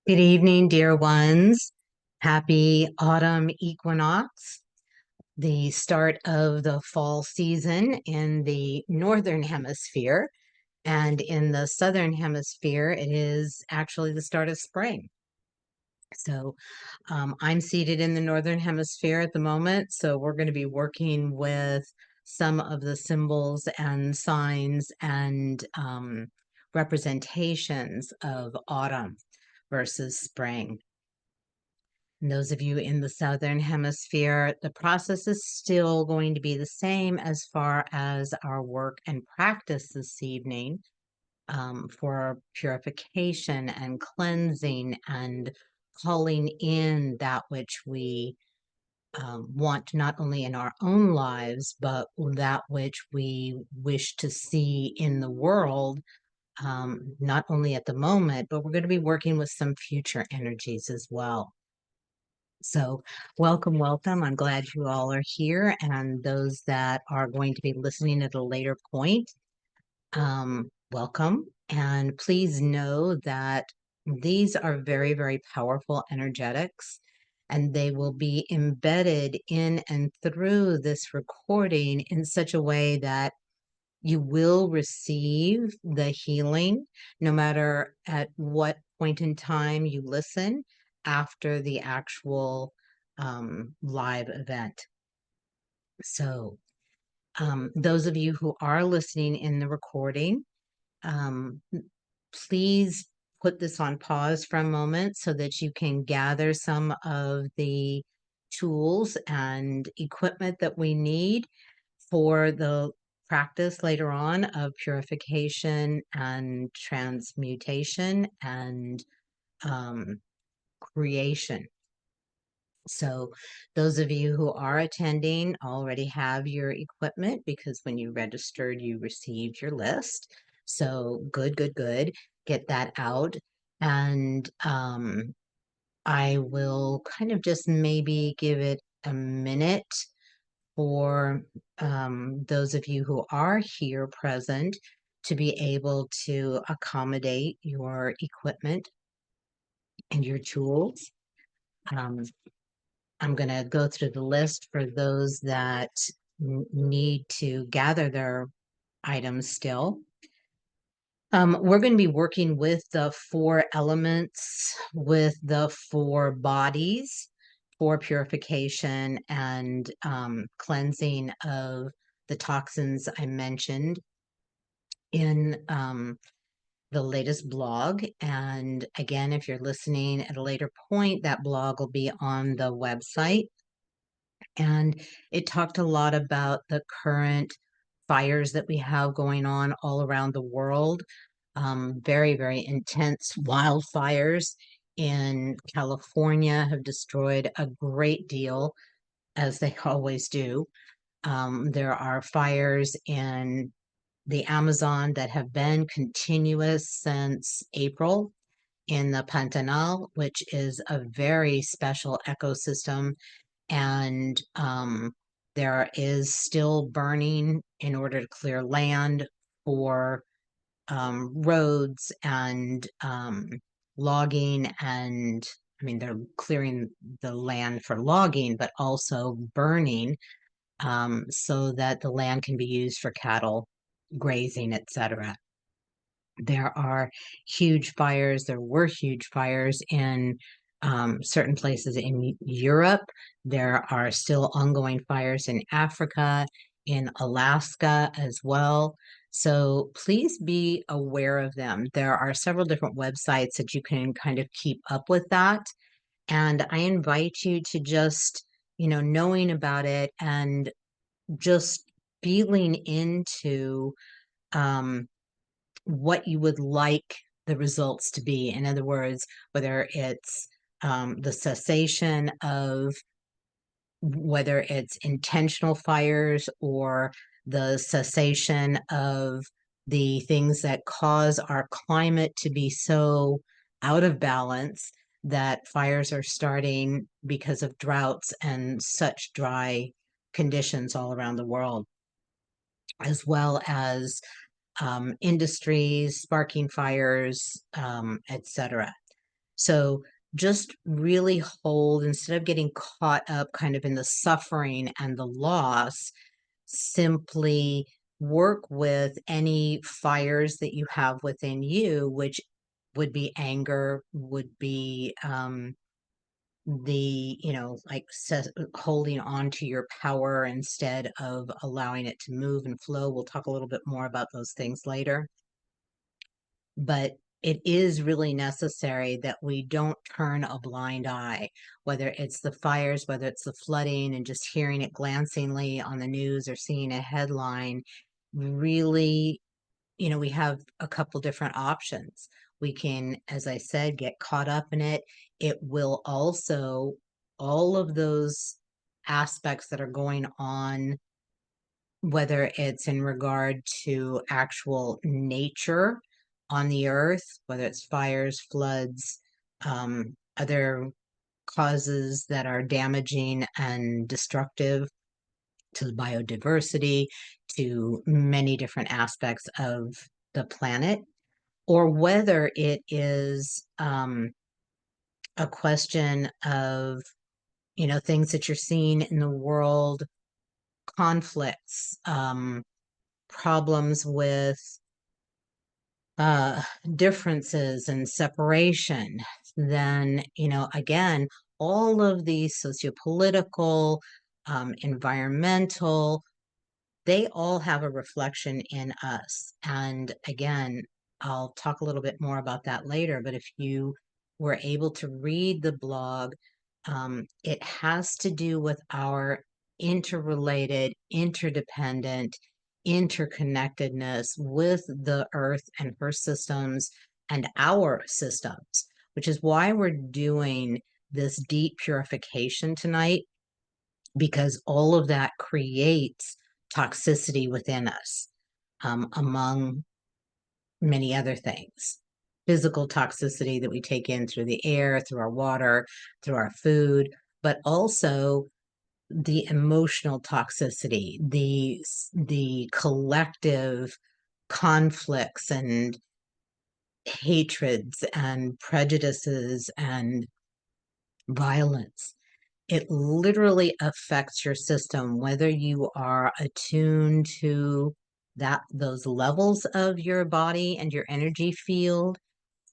Good evening, dear ones. Happy autumn equinox, the start of the fall season in the northern hemisphere. And in the southern hemisphere, it is actually the start of spring. So I'm seated in the northern hemisphere at the moment. So we're going to be working with some of the symbols and signs and representations of autumn versus spring. And those of you in the southern hemisphere, the process is still going to be the same as far as our work and practice this evening for purification and cleansing and calling in that which we want not only in our own lives, but that which we wish to see in the world, not only at the moment, but we're going to be working with some future energies as well. So welcome, welcome. I'm glad you all are here, and those that are going to be listening at a later point, welcome. And please know that these are very, very powerful energetics, and they will be embedded in and through this recording in such a way that you will receive the healing no matter at what point in time you listen after the actual live event. So, those of you who are listening in the recording, um, please put this on pause for a moment so that you can gather some of the tools and equipment that we need for the practice later on of purification and transmutation and creation. So those of you who are attending already have your equipment because when you registered, you received your list. So good, good, good. Get that out. And I will kind of just maybe give it a minute for those of you who are here present to be able to accommodate your equipment and your tools. Um, I'm going to go through the list for those that need to gather their items still. We're going to be working with the 4 elements, with the 4 bodies for purification and cleansing of the toxins I mentioned in the latest blog. And again, if you're listening at a later point, that blog will be on the website. And it talked a lot about the current fires that we have going on all around the world. Very, very intense wildfires in California have destroyed a great deal, as they always do. There are fires in the Amazon that have been continuous since April in the Pantanal, which is a very special ecosystem. And there is still burning in order to clear land for roads and logging. And I mean, they're clearing the land for logging, but also burning so that the land can be used for cattle grazing, etc. There are huge fires. There were huge fires in certain places in Europe. There are still ongoing fires in Africa, in Alaska as well. So please be aware of them. There are several different websites that you can kind of keep up with that. And I invite you to just, knowing about it and just feeling into what you would like the results to be. In other words, whether it's the cessation of whether it's intentional fires or the cessation of the things that cause our climate to be so out of balance that fires are starting because of droughts and such dry conditions all around the world, as well as industries, sparking fires, etc. So just really hold, instead of getting caught up kind of in the suffering and the loss, simply work with any fires that you have within you, which would be anger, would be like holding on to your power instead of allowing it to move and flow. We'll talk a little bit more about those things later. But it is really necessary that we don't turn a blind eye, whether it's the fires, whether it's the flooding, and just hearing it glancingly on the news or seeing a headline. Really, we have a couple different options. We can, as I said, get caught up in it. It will also, all of those aspects that are going on, whether it's in regard to actual nature on the earth, whether it's fires, floods, other causes that are damaging and destructive to the biodiversity, to many different aspects of the planet, or whether it is a question of, things that you're seeing in the world, conflicts, problems with uh, differences and separation, then, again, all of these sociopolitical, environmental, they all have a reflection in us. And again, I'll talk a little bit more about that later, but if you were able to read the blog, it has to do with our interrelated, interdependent, interconnectedness with the earth and her systems and our systems, which is why we're doing this deep purification tonight, because all of that creates toxicity within us, among many other things. Physical toxicity that we take in through the air, through our water, through our food, but also the emotional toxicity, the collective conflicts and hatreds and prejudices and violence. It literally affects your system, whether you are attuned to those levels of your body and your energy field,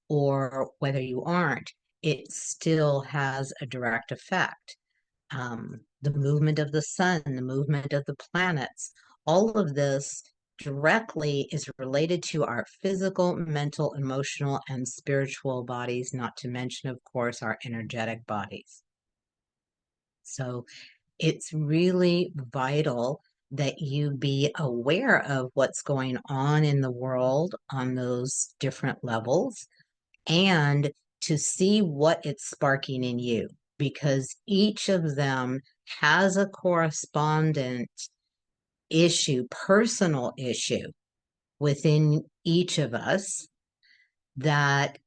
or whether you aren't. It still has a direct effect. The movement of the sun, the movement of the planets, all of this directly is related to our physical, mental, emotional, and spiritual bodies, not to mention, of course, our energetic bodies. So it's really vital that you be aware of what's going on in the world on those different levels, and to see what it's sparking in you, because each of them has a correspondent issue, personal issue within each of us that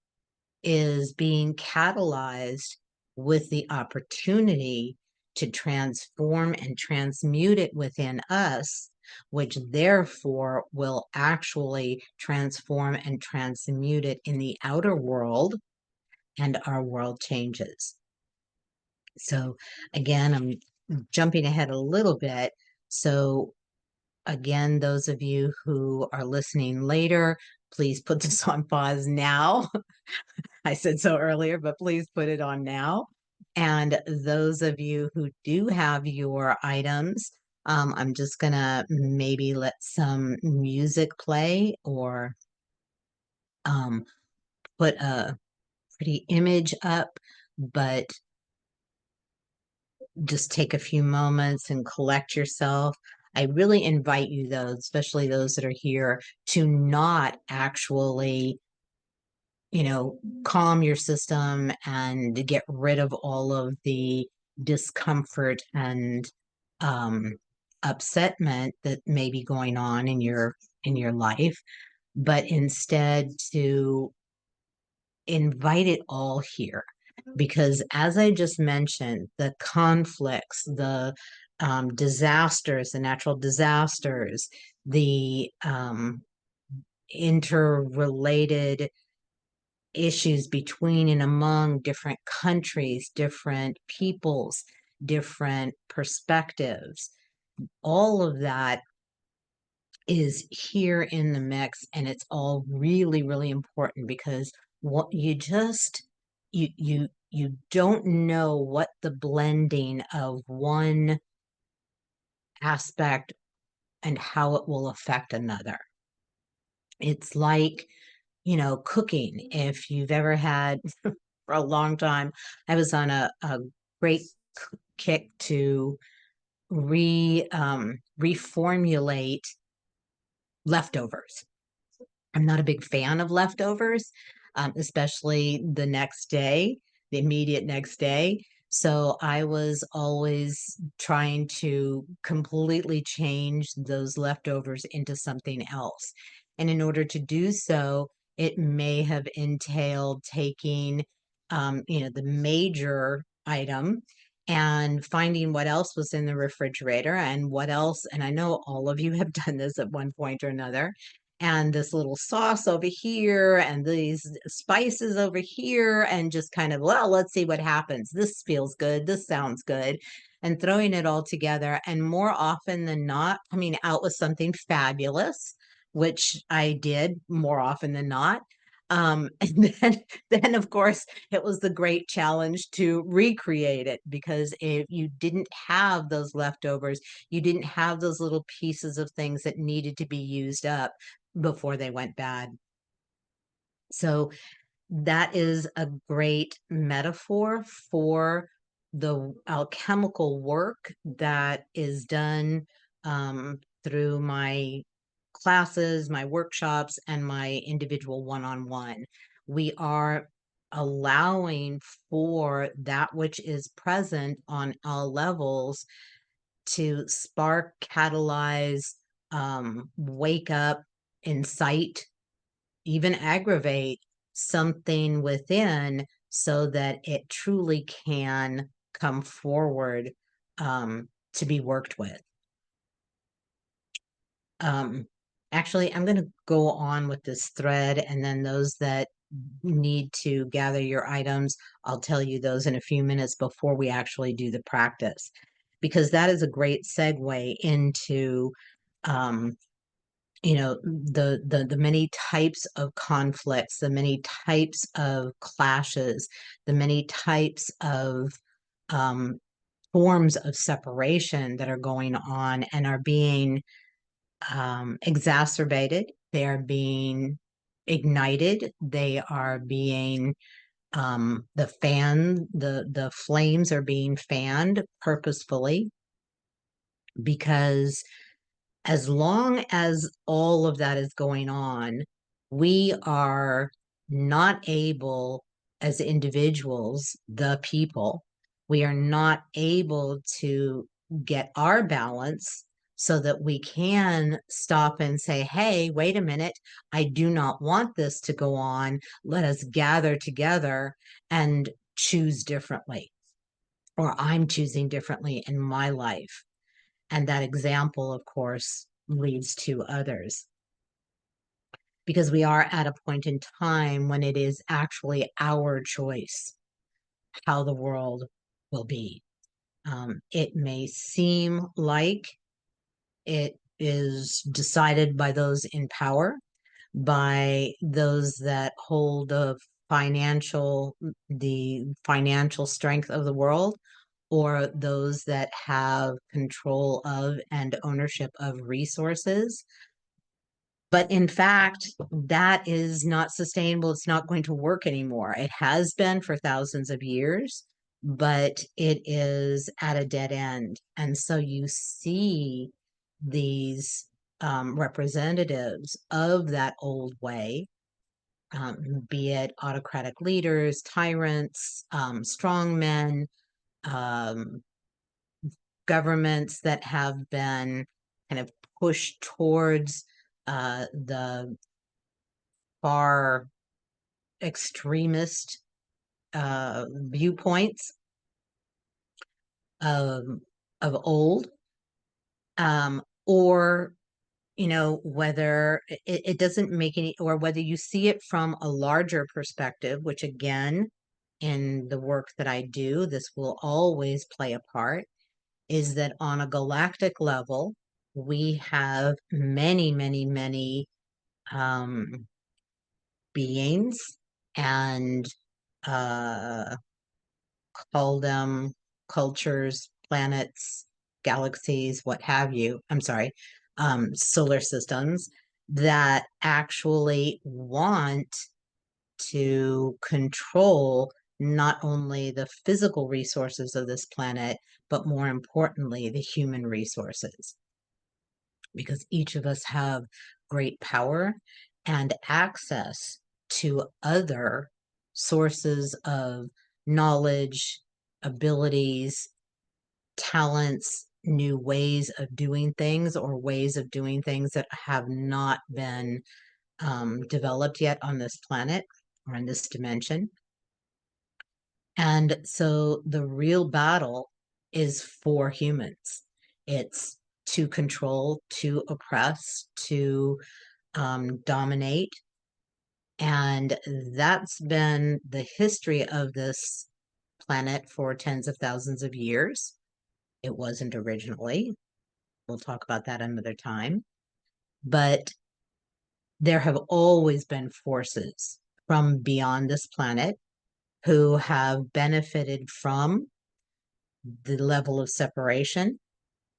is being catalyzed with the opportunity to transform and transmute it within us, which therefore will actually transform and transmute it in the outer world, and our world changes. So again, I'm jumping ahead a little bit. So again, those of you who are listening later, please put this on pause now. I said so earlier, but please put it on now. And those of you who do have your items, I'm just gonna maybe let some music play, or put a pretty image up, but just take a few moments and collect yourself. I really invite you, though, especially those that are here, to not actually, calm your system and get rid of all of the discomfort and upsetment that may be going on in your life, but instead to invite it all here. Because as I just mentioned, the conflicts, the disasters, the natural disasters, the interrelated issues between and among different countries, different peoples, different perspectives. All of that is here in the mix, and it's all really, really important, because what you don't know what the blending of one aspect and how it will affect another. It's like, cooking. If you've ever had, for a long time, I was on a great kick to reformulate leftovers. I'm not a big fan of leftovers, especially the next day, the immediate next day. So I was always trying to completely change those leftovers into something else. And in order to do so, it may have entailed taking, the major item and finding what else was in the refrigerator and what else. And I know all of you have done this at one point or another, and this little sauce over here and these spices over here, and just kind of, well, let's see what happens. This feels good. This sounds good. And throwing it all together, and more often than not, coming out with something fabulous, which I did more often than not. And then of course, it was the great challenge to recreate it, because if you didn't have those leftovers, you didn't have those little pieces of things that needed to be used up before they went bad. So that is a great metaphor for the alchemical work that is done through my classes, my workshops, and my individual one-on-one. We are allowing for that which is present on all levels to spark, catalyze, wake up, incite, even aggravate something within, so that it truly can come forward, to be worked with. Actually, I'm going to go on with this thread, and then those that need to gather your items, I'll tell you those in a few minutes before we actually do the practice, because that is a great segue into the many types of conflicts, the many types of clashes, the many types of forms of separation that are going on and are being exacerbated. They are being ignited. They are being the flames are being fanned purposefully, because as long as all of that is going on, we are not able, as individuals, the people, we are not able to get our balance, so that we can stop and say, hey, wait a minute, I do not want this to go on. Let us gather together and choose differently, or I'm choosing differently in my life. And that example, of course, leads to others, because we are at a point in time when it is actually our choice how the world will be. It may seem like it is decided by those in power, by those that hold the financial strength of the world, or those that have control of and ownership of resources. But in fact, that is not sustainable. It's not going to work anymore. It has been for thousands of years, but it is at a dead end. And so you see these representatives of that old way, be it autocratic leaders, tyrants, strongmen, um, governments that have been kind of pushed towards the far extremist viewpoints of old, or whether it doesn't make any, or whether you see it from a larger perspective, which again, in the work that I do, this will always play a part, is that on a galactic level, we have many, many, many um, beings and uh, call them cultures, planets, galaxies, what have you. I'm sorry, solar systems that actually want to control not only the physical resources of this planet, but more importantly, the human resources. Because each of us have great power and access to other sources of knowledge, abilities, talents, new ways of doing things, or ways of doing things that have not been developed yet on this planet or in this dimension. And so the real battle is for humans. It's to control, to oppress, to dominate. And that's been the history of this planet for tens of thousands of years. It wasn't originally. We'll talk about that another time. But there have always been forces from beyond this planet who have benefited from the level of separation,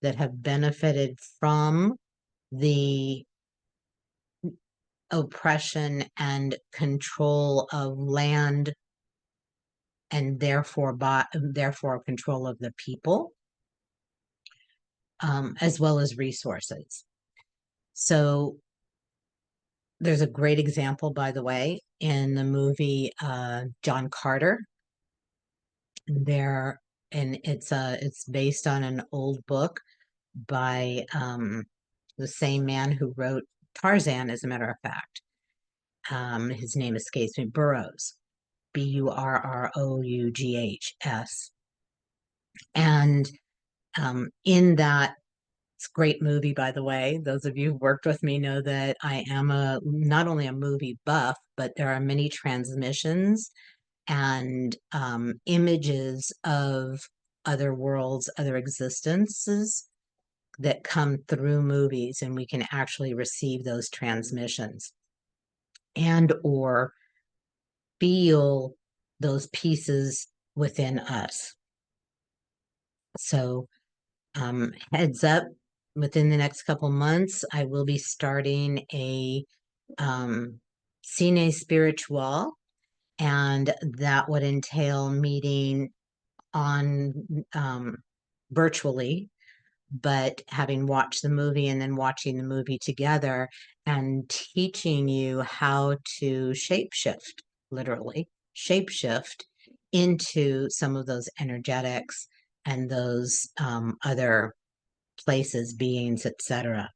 that have benefited from the oppression and control of land, and therefore control of the people, as well as resources. So there's a great example, by the way, in the movie John Carter. It's based on an old book by the same man who wrote Tarzan, as a matter of fact. His name escapes me. Burroughs, Burroughs. And in that, it's a great movie, by the way. Those of you who worked with me know that I am not only a movie buff, but there are many transmissions and images of other worlds, other existences that come through movies, and we can actually receive those transmissions and or feel those pieces within us. So heads up, within the next couple months, I will be starting a Cine Spiritual, and that would entail meeting on virtually, but having watched the movie and then watching the movie together and teaching you how to shapeshift, literally shapeshift into some of those energetics and those other places, beings, etc.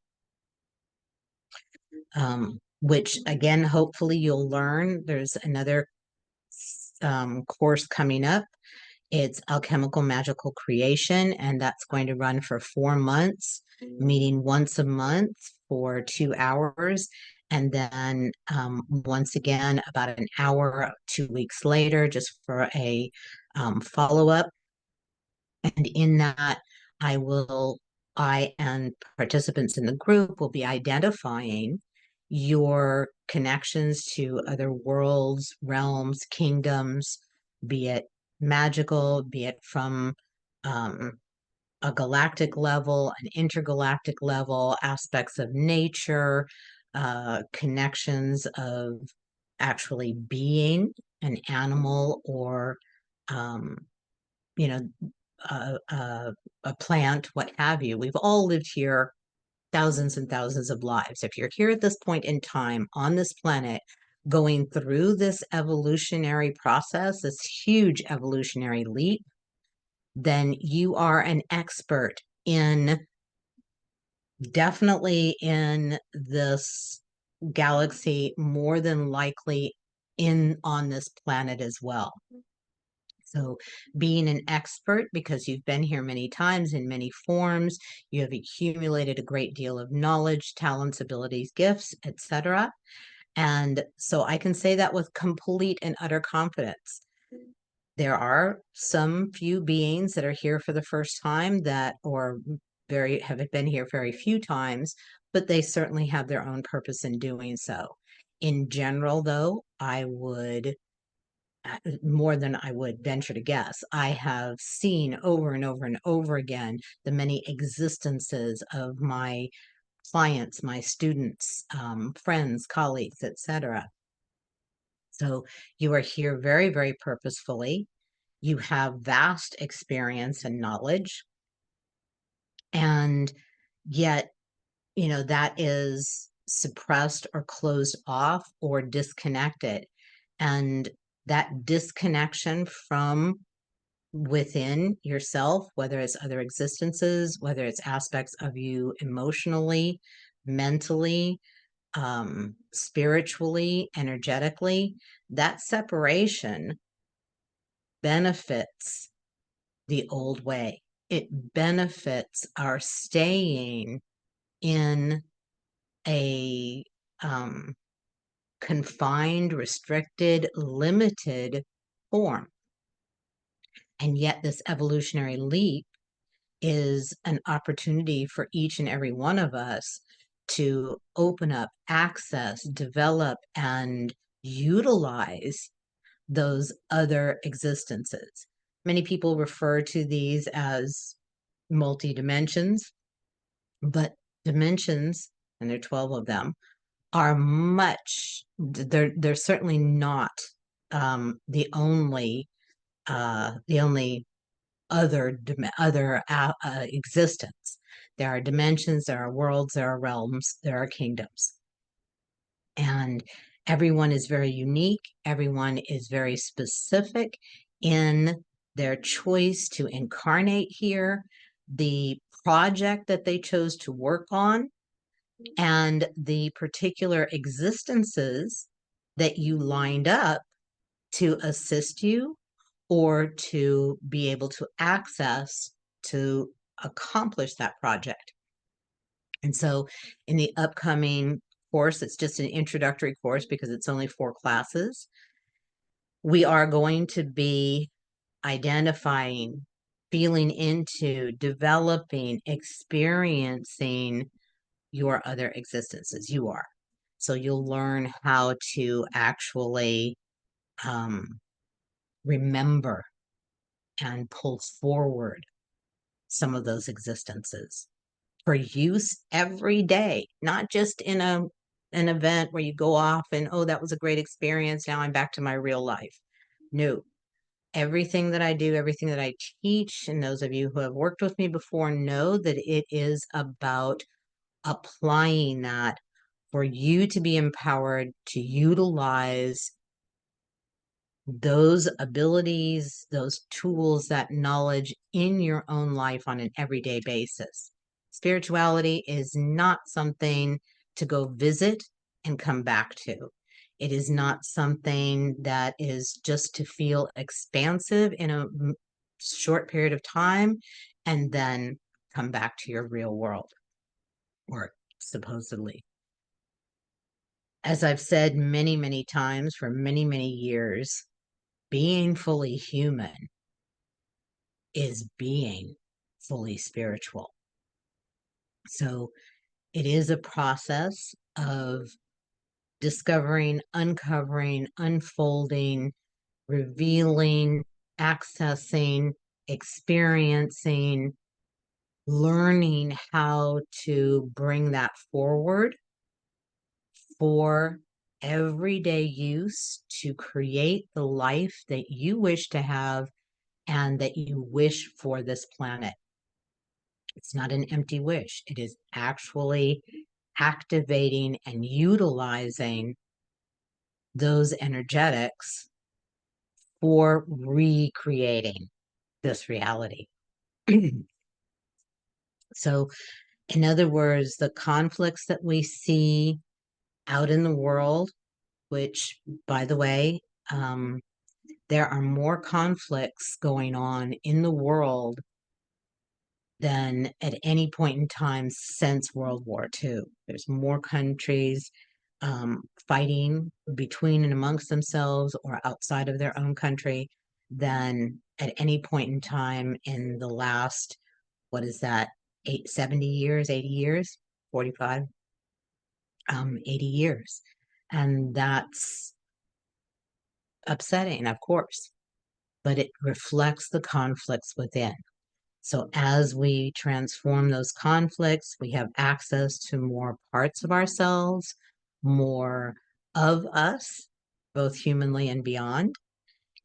Which again, hopefully you'll learn. There's another course coming up. It's Alchemical Magical Creation, and that's going to run for 4 months, meeting once a month for 2 hours. And then once again, about an hour, 2 weeks later, just for a follow-up. And in that, I and participants in the group will be identifying your connections to other worlds, realms, kingdoms, be it magical, be it from a galactic level, an intergalactic level, aspects of nature, connections of actually being an animal, or you know, a plant, what have you. We've all lived here thousands and thousands of lives. If you're here at this point in time on this planet, going through this evolutionary process, this huge evolutionary leap, then you are an expert definitely in this galaxy, more than likely on this planet as well. So being an expert, because you've been here many times in many forms, you have accumulated a great deal of knowledge, talents, abilities, gifts, etc. And so I can say that with complete and utter confidence. There are some few beings that are here for the first time that, or very, have been here very few times, but they certainly have their own purpose in doing so. In general, though, I would, more than I would venture to guess, I have seen over and over and over again the many existences of my clients, my students, friends, colleagues, etc. So you are here very, very purposefully. You have vast experience and knowledge, and yet, that is suppressed or closed off or disconnected. And that disconnection from within yourself, whether it's other existences, whether it's aspects of you emotionally, mentally, spiritually, energetically, that separation benefits the old way. It benefits our staying in a confined, restricted, limited form. And yet this evolutionary leap is an opportunity for each and every one of us to open up, access, develop, and utilize those other existences. Many people refer to these as multi-dimensions, but dimensions, and there are 12 of them, are they're certainly not the only other existence. There are dimensions, there are worlds, there are realms, there are kingdoms. And everyone is very unique. Everyone is very specific in their choice to incarnate here, the project that they chose to work on, and the particular existences that you lined up to assist you or to be able to access to accomplish that project. And so in the upcoming course, it's just an introductory course because it's only 4 classes. We are going to be identifying, feeling into, developing, experiencing your other existences. You are. So you'll learn how to actually remember and pull forward some of those existences for use every day, not just in an event where you go off and, oh, that was a great experience, now I'm back to my real life. No, everything that I do, everything that I teach, and those of you who have worked with me before know that it is about applying that for you to be empowered to utilize those abilities, those tools, that knowledge in your own life on an everyday basis. Spirituality is not something to go visit and come back to. It is not something that is just to feel expansive in a short period of time and then come back to your real world, or supposedly. As I've said many, many times for many, many years, being fully human is being fully spiritual. So it is a process of discovering, uncovering, unfolding, revealing, accessing, experiencing, learning how to bring that forward for everyday use to create the life that you wish to have and that you wish for this planet. It's not an empty wish. It is actually activating and utilizing those energetics for recreating this reality. So, in other words, the conflicts that we see out in the world, which, by the way, there are more conflicts going on in the world than at any point in time since World War II. There's more countries fighting between and amongst themselves or outside of their own country than at any point in time in the last, what is that, 70 years, 80 years, 45, 80 years. And that's upsetting, of course, but it reflects the conflicts within. So as we transform those conflicts, we have access to more parts of ourselves, more of us, both humanly and beyond.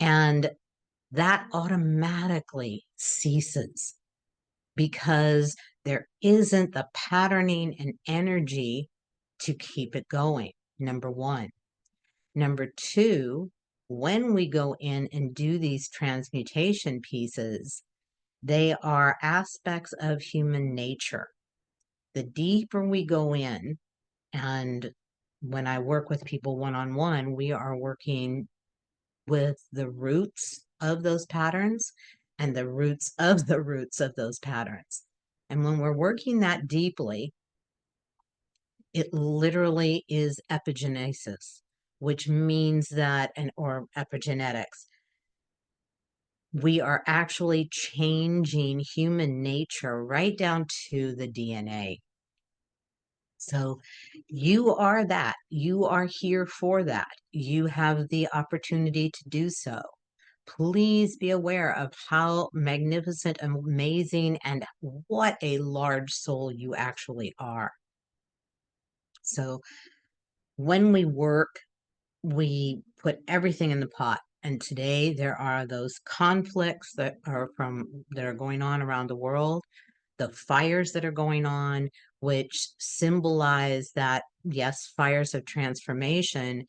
And that automatically ceases because there isn't the patterning and energy to keep it going, number one. Number two, when we go in and do these transmutation pieces, they are aspects of human nature. The deeper we go in, and when I work with people one-on-one, we are working with the roots of those patterns and the roots of the roots of those patterns. And when we're working that deeply, it literally is epigenesis, which means that, or epigenetics, we are actually changing human nature right down to the DNA. So you are that. You are here for that. You have the opportunity to do so. Please be aware of how magnificent, amazing, and what a large soul you actually are. So when we work, we put everything in the pot. And today there are those conflicts that are going on around the world, the fires that are going on, which symbolize that, yes, fires of transformation,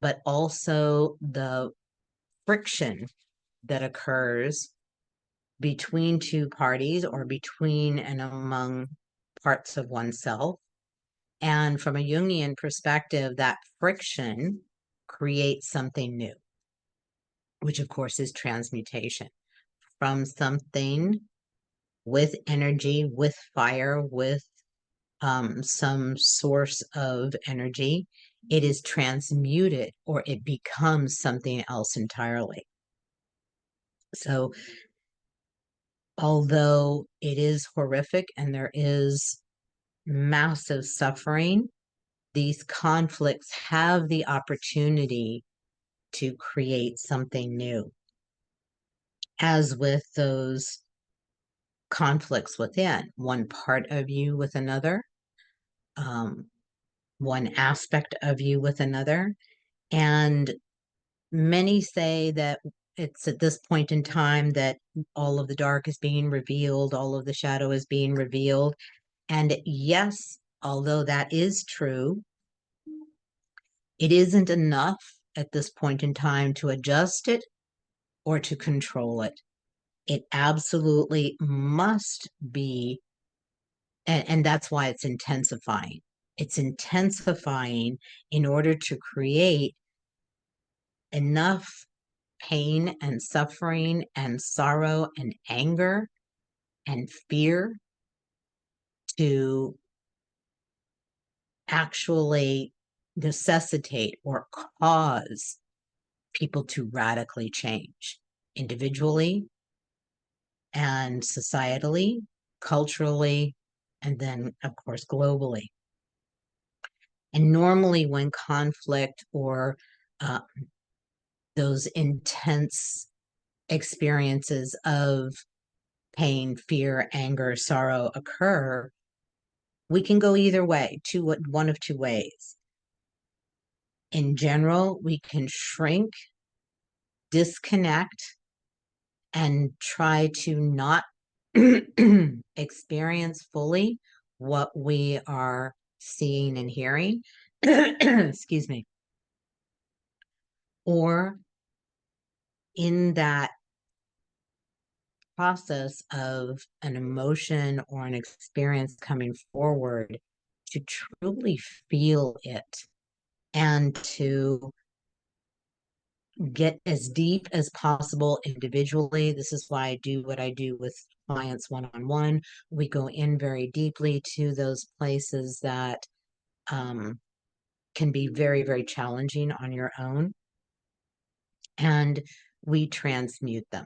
but also the friction that occurs between two parties or between and among parts of oneself. And from a Jungian perspective, that friction creates something new, which of course is transmutation from something with energy, with fire, with some source of energy. It is transmuted or it becomes something else entirely. So although it is horrific and there is massive suffering, these conflicts have the opportunity to create something new. As with those conflicts within, one part of you with another, one aspect of you with another. And many say that it's at this point in time that all of the dark is being revealed, all of the shadow is being revealed. And yes, although that is true, it isn't enough at this point in time to adjust it or to control it. It absolutely must be, and that's why it's intensifying. It's intensifying in order to create enough pain and suffering and sorrow and anger and fear to actually necessitate or cause people to radically change individually and societally, culturally, and then, of course, globally. And normally when conflict or those intense experiences of pain, fear, anger, sorrow occur, we can go either way, one of two ways. In general, we can shrink, disconnect, and try to not experience fully what we are seeing and hearing. Excuse me. Or in that process of an emotion or an experience coming forward, to truly feel it and to get as deep as possible individually. This is why I do what I do with clients one-on-one. We go in very deeply to those places that can be very, very challenging on your own, and we transmute them.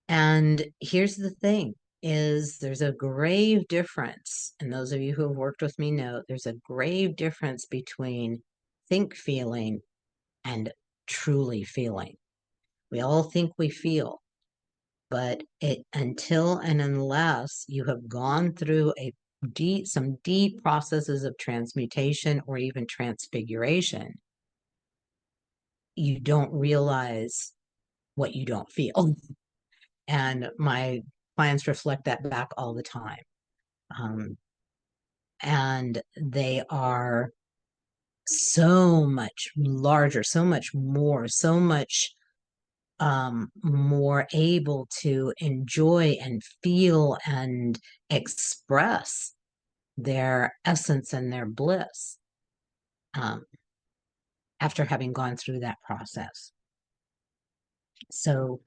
And here's the thing is there's a grave difference, and those of you who have worked with me know there's a grave difference between think feeling and truly feeling. We all think we feel, but until and unless you have gone through some deep processes of transmutation or even transfiguration, you don't realize what you don't feel. And my clients reflect that back all the time. And they are so much larger, so much more, so much more able to enjoy and feel and express their essence and their bliss after having gone through that process. So,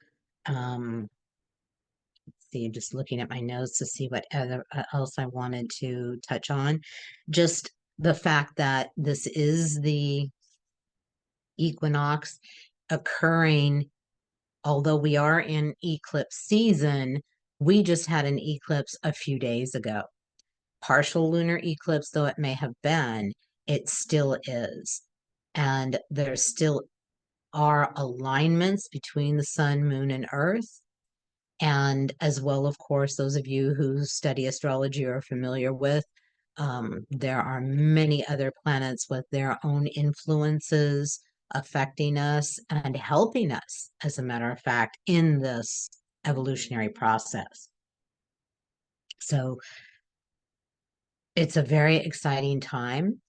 see, just looking at my notes to see what else I wanted to touch on. Just the fact that this is the equinox occurring, although we are in eclipse season, we just had an eclipse a few days ago. Partial lunar eclipse, though it may have been, it still is. And there still are alignments between the sun, moon, and earth. And as well, of course, those of you who study astrology are familiar with, there are many other planets with their own influences affecting us and helping us, as a matter of fact, in this evolutionary process. So it's a very exciting time.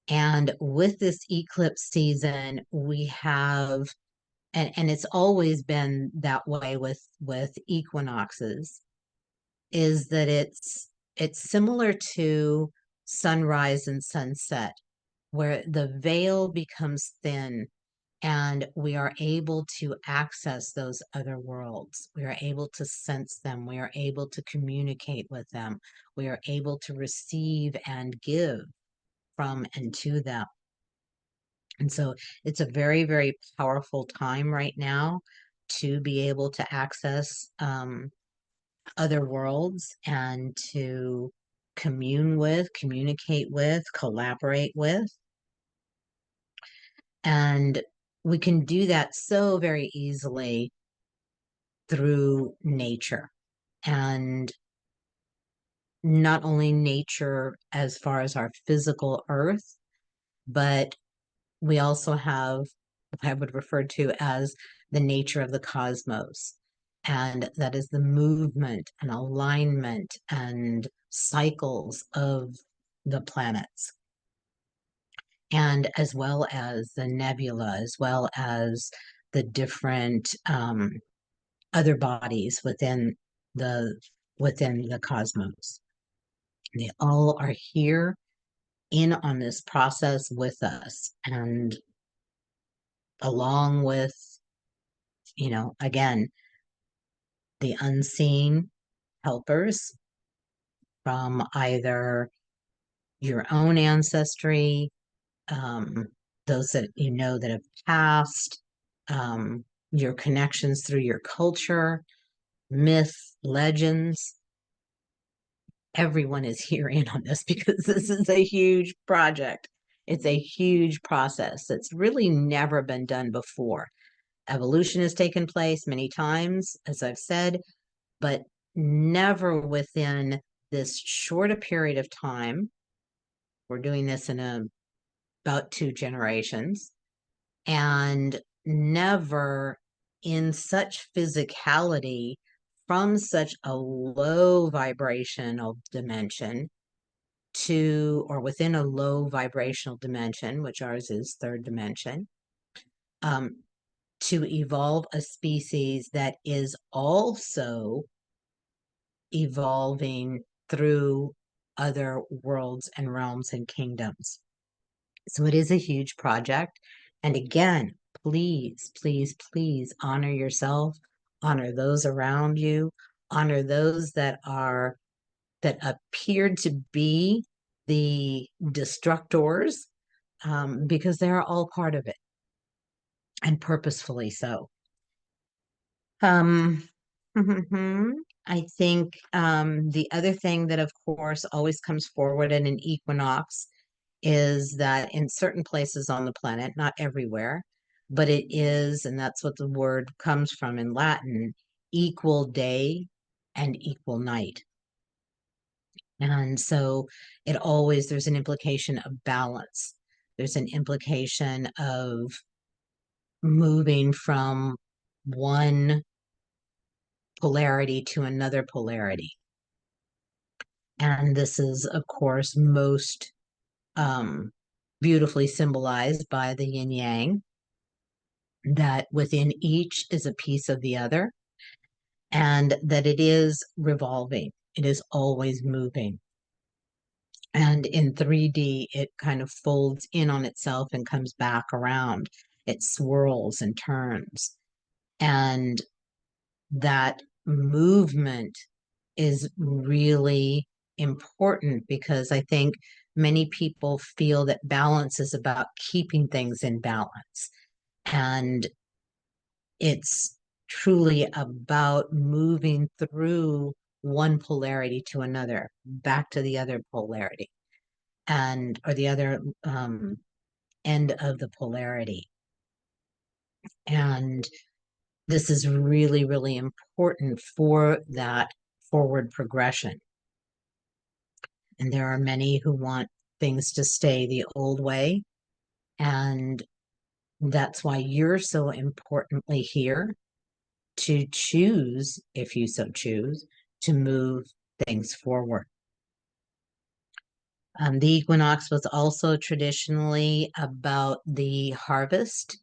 And with this eclipse season, we have, and it's always been that way with equinoxes, is that it's similar to sunrise and sunset, where the veil becomes thin and we are able to access those other worlds. We are able to sense them. We are able to communicate with them. We are able to receive and give from and to them. And so it's a very, very powerful time right now to be able to access other worlds and to commune with, communicate with, collaborate with. And we can do that so very easily through nature. And not only nature as far as our physical earth, but we also have what I would refer to as the nature of the cosmos. And that is the movement and alignment and cycles of the planets. And as well as the nebula, as well as the different other bodies within the cosmos. They all are here in on this process with us, and along with, again, the unseen helpers from either your own ancestry, those that you know that have passed, your connections through your culture, myth, legends. Everyone is here in on this because this is a huge project. It's a huge process that's really never been done before. Evolution has taken place many times, as I've said, but never within this short a period of time. We're doing this in about 2 generations, and never in such physicality from such a low vibrational dimension to, or within a low vibrational dimension, which ours is 3rd dimension, to evolve a species that is also evolving through other worlds and realms and kingdoms. So it is a huge project. And again, please, please, please honor yourself, honor those around you, honor those that appeared to be the destructors, because they're all part of it, and purposefully so. Um, I think the other thing that, of course, always comes forward in an equinox is that in certain places on the planet, not everywhere, but it is, and that's what the word comes from in Latin, equal day and equal night. And so there's an implication of balance. There's an implication of moving from one polarity to another polarity. And this is, of course, most beautifully symbolized by the yin yang, that within each is a piece of the other, and that it is revolving. It is always moving. And in 3D, it kind of folds in on itself and comes back around. It swirls and turns. And that movement is really important, because I think many people feel that balance is about keeping things in balance. And it's truly about moving through one polarity to another, back to the other polarity, or the other end of the polarity. And this is really, really important for that forward progression. And there are many who want things to stay the old way. And that's why you're so importantly here to choose, if you so choose, to move things forward. The equinox was also traditionally about the harvest.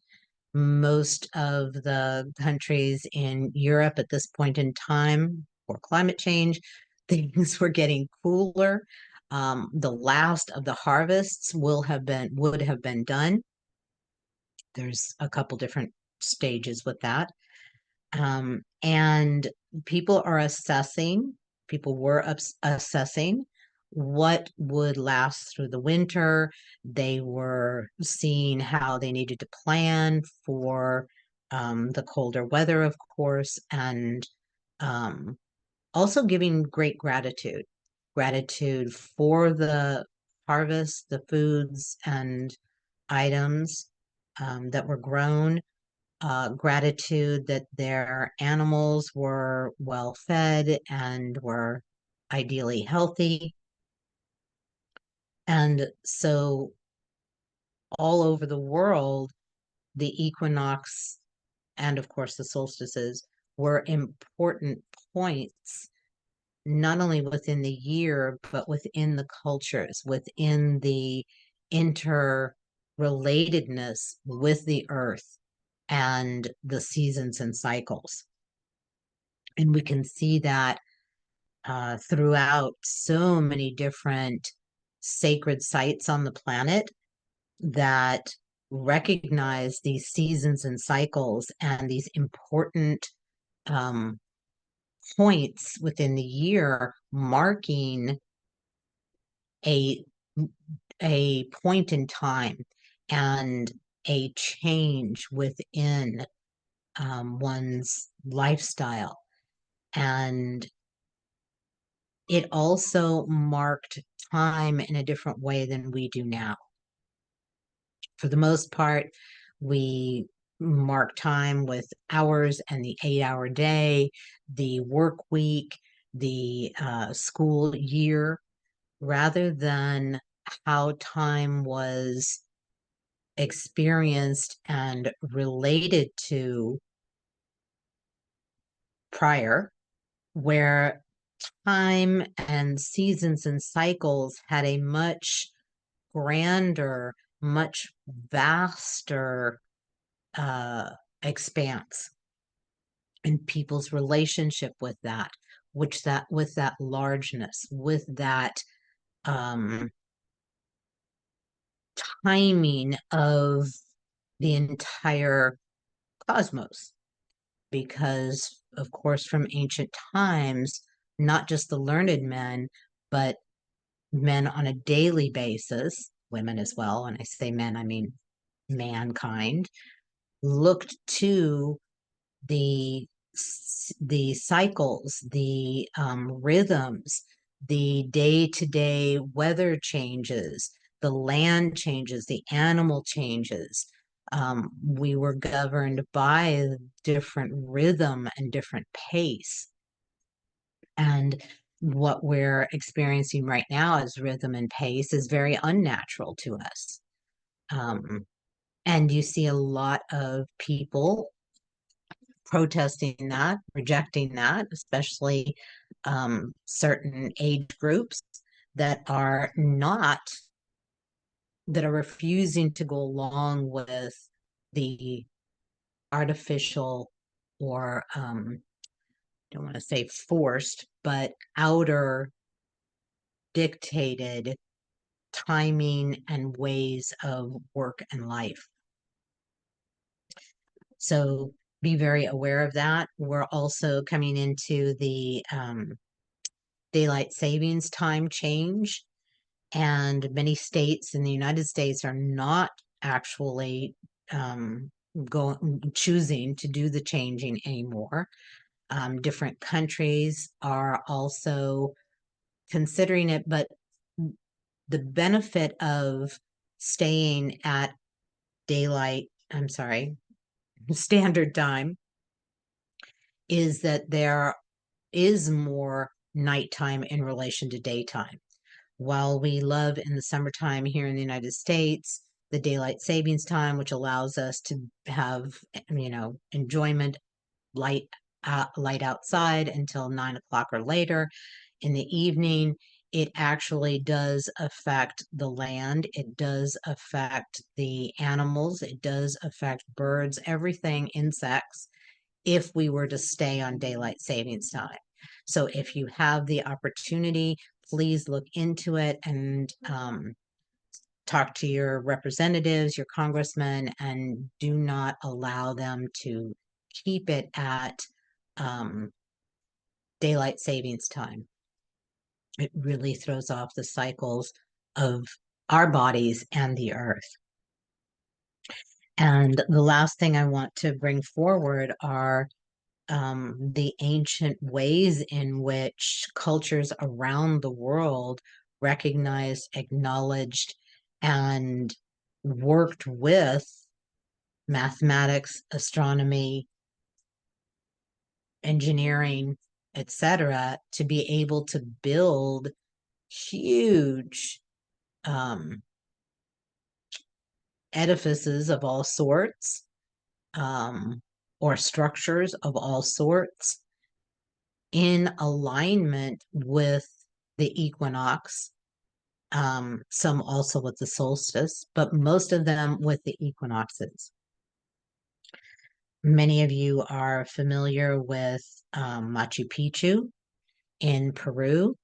Most of the countries in Europe at this point in time, for climate change, things were getting cooler. The last of the harvests would have been done. There's a couple different stages with that. And people were assessing what would last through the winter. They were seeing how they needed to plan for the colder weather, of course, and also giving great gratitude for the harvest, the foods and items that were grown, gratitude that their animals were well fed and were ideally healthy. And so all over the world, the equinox and, of course, the solstices were important points, not only within the year, but within the cultures, within the interrelatedness with the earth and the seasons and cycles. And we can see that throughout so many different sacred sites on the planet that recognize these seasons and cycles and these important points within the year, marking a point in time and a change within one's lifestyle. And it also marked time in a different way than we do now. For the most part, we mark time with hours and the 8-hour day, the work week, the school year, rather than how time was experienced and related to prior, where time and seasons and cycles had a much grander, much vaster expanse, and people's relationship with that, with that largeness, with that timing of the entire cosmos. Because, of course, from ancient times, not just the learned men, but men on a daily basis, women as well, and I say men, I mean mankind, looked to the the cycles, the rhythms, the day-to-day weather changes, the land changes, the animal changes. We were governed by different rhythm and different pace. And what we're experiencing right now as rhythm and pace is very unnatural to us. And you see a lot of people protesting that, rejecting that, especially certain age groups that are not, that are refusing to go along with the artificial or don't want to say forced, but outer dictated timing and ways of work and life. So be very aware of that. We're also coming into the daylight savings time change, and many states in the United States are not actually choosing to do the changing anymore. Different countries are also considering it, but the benefit of staying at standard time is that there is more nighttime in relation to daytime. While we love in the summertime here in the United States, the daylight savings time, which allows us to have, enjoyment, light outside until 9 o'clock or later in the evening, it actually does affect the land. It does affect the animals. It does affect birds, everything, insects, if we were to stay on daylight savings time. So if you have the opportunity, please look into it and talk to your representatives, your congressmen, and do not allow them to keep it at daylight savings time. It really throws off the cycles of our bodies and the earth. And the last thing I want to bring forward are the ancient ways in which cultures around the world recognized, acknowledged, and worked with mathematics, astronomy, engineering, etc., to be able to build huge edifices of all sorts, or structures of all sorts, in alignment with the equinox, some also with the solstice, but most of them with the equinoxes. Many of you are familiar with Machu Picchu in Peru.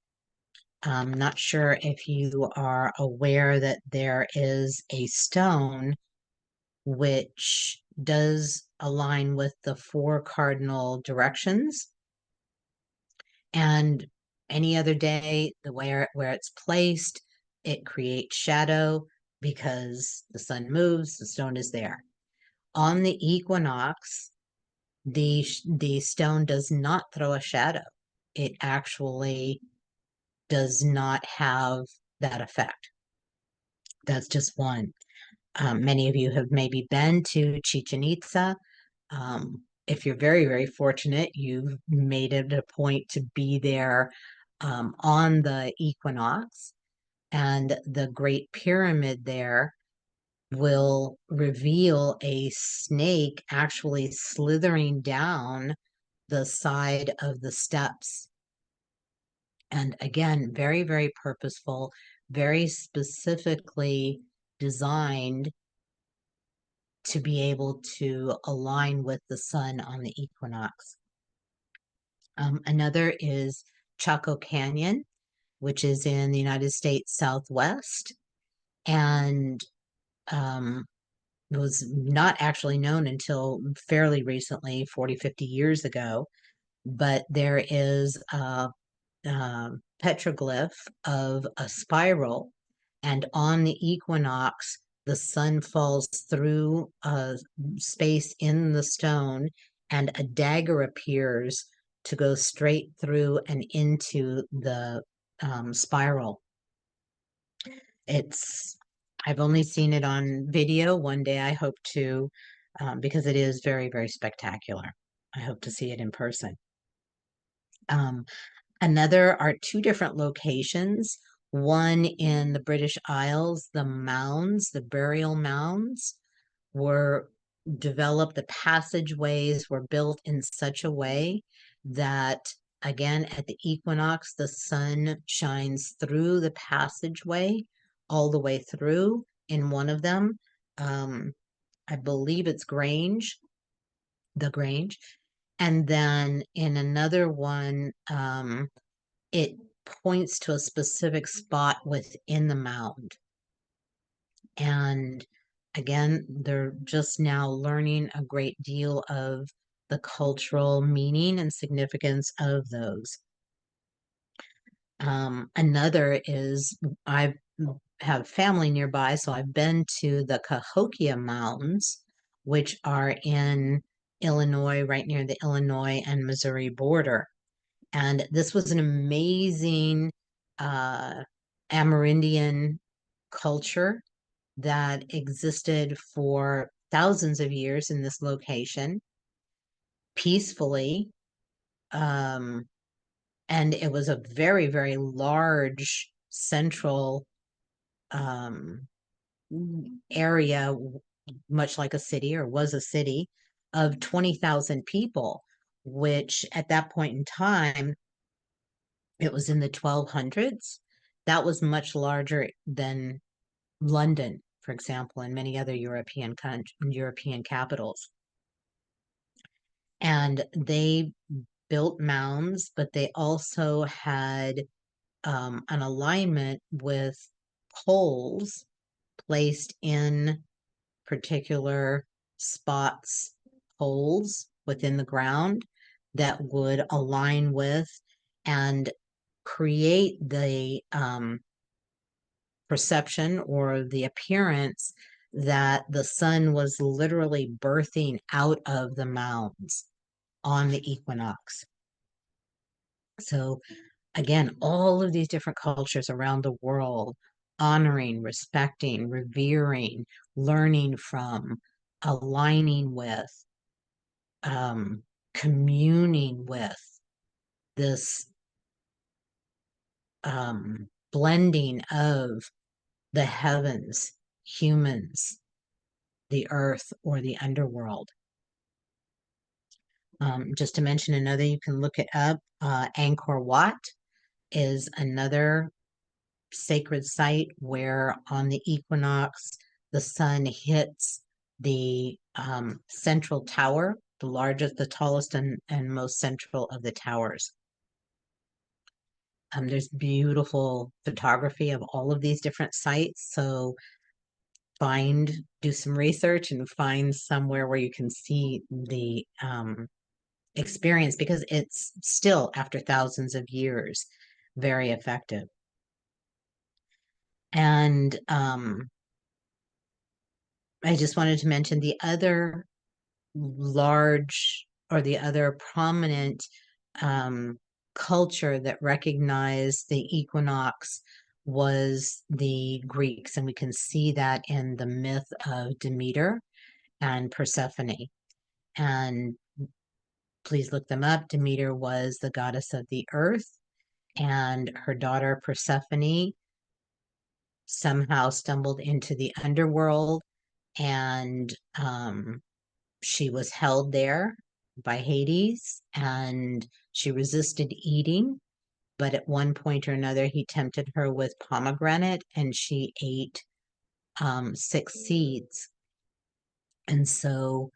I'm not sure if you are aware that there is a stone which does align with the 4 cardinal directions. And any other day, where it's placed, it creates shadow because the sun moves, the stone is there. On the equinox, the stone does not throw a shadow. It actually does not have that effect. That's just one. Many of you have maybe been to Chichen Itza. If you're very, very fortunate, you've made it a point to be there on the equinox, and the Great Pyramid there will reveal a snake actually slithering down the side of the steps. And again, very, very purposeful, very specifically designed to be able to align with the sun on the equinox. Another is Chaco Canyon, which is in the United States Southwest. And was not actually known until fairly recently, 40, 50 years ago. But there is a petroglyph of a spiral, and on the equinox, the sun falls through a space in the stone, and a dagger appears to go straight through and into the spiral. It's I've only seen it on video. One day I hope to, because it is very, very spectacular. I hope to see it in person. Um, Another are two different locations. One in the British Isles, the mounds, the burial mounds were developed, the passageways were built in such a way that, again, at the equinox, the sun shines through the passageway all the way through in one of them. I believe it's the Grange. And then in another one, it points to a specific spot within the mound. And again, they're just now learning a great deal of the cultural meaning and significance of those. Another is I have family nearby, so I've been to the Cahokia Mountains, which are in Illinois, right near the Illinois and Missouri border. And this was an amazing Amerindian culture that existed for thousands of years in this location peacefully. Um, and it was a very, very large central um, area, much like a city, or was a city, of 20,000 people, which at that point in time, it was in the 1200s. That was much larger than London, for example, and many other European capitals. And they built mounds, but they also had an alignment with poles placed in particular spots, holes within the ground that would align with and create the perception or the appearance that the sun was literally birthing out of the mounds on the equinox. So again, all of these different cultures around the world honoring, respecting, revering, learning from, aligning with, communing with this blending of the heavens, humans, the earth, or the underworld. Just to mention another, you can look it up. Angkor Wat is another sacred site where on the equinox, the sun hits the central tower, the largest, the tallest, and most central of the towers. There's beautiful photography of all of these different sites. So do some research and find somewhere where you can see the experience, because it's still, after thousands of years, very effective. And I just wanted to mention the other the other prominent culture that recognized the equinox was the Greeks, and we can see that in the myth of Demeter and Persephone. And please look them up. Demeter was the goddess of the earth, and her daughter Persephone somehow stumbled into the underworld, and she was held there by Hades, and she resisted eating. But at one point or another, he tempted her with pomegranate, and she ate 6 seeds. And so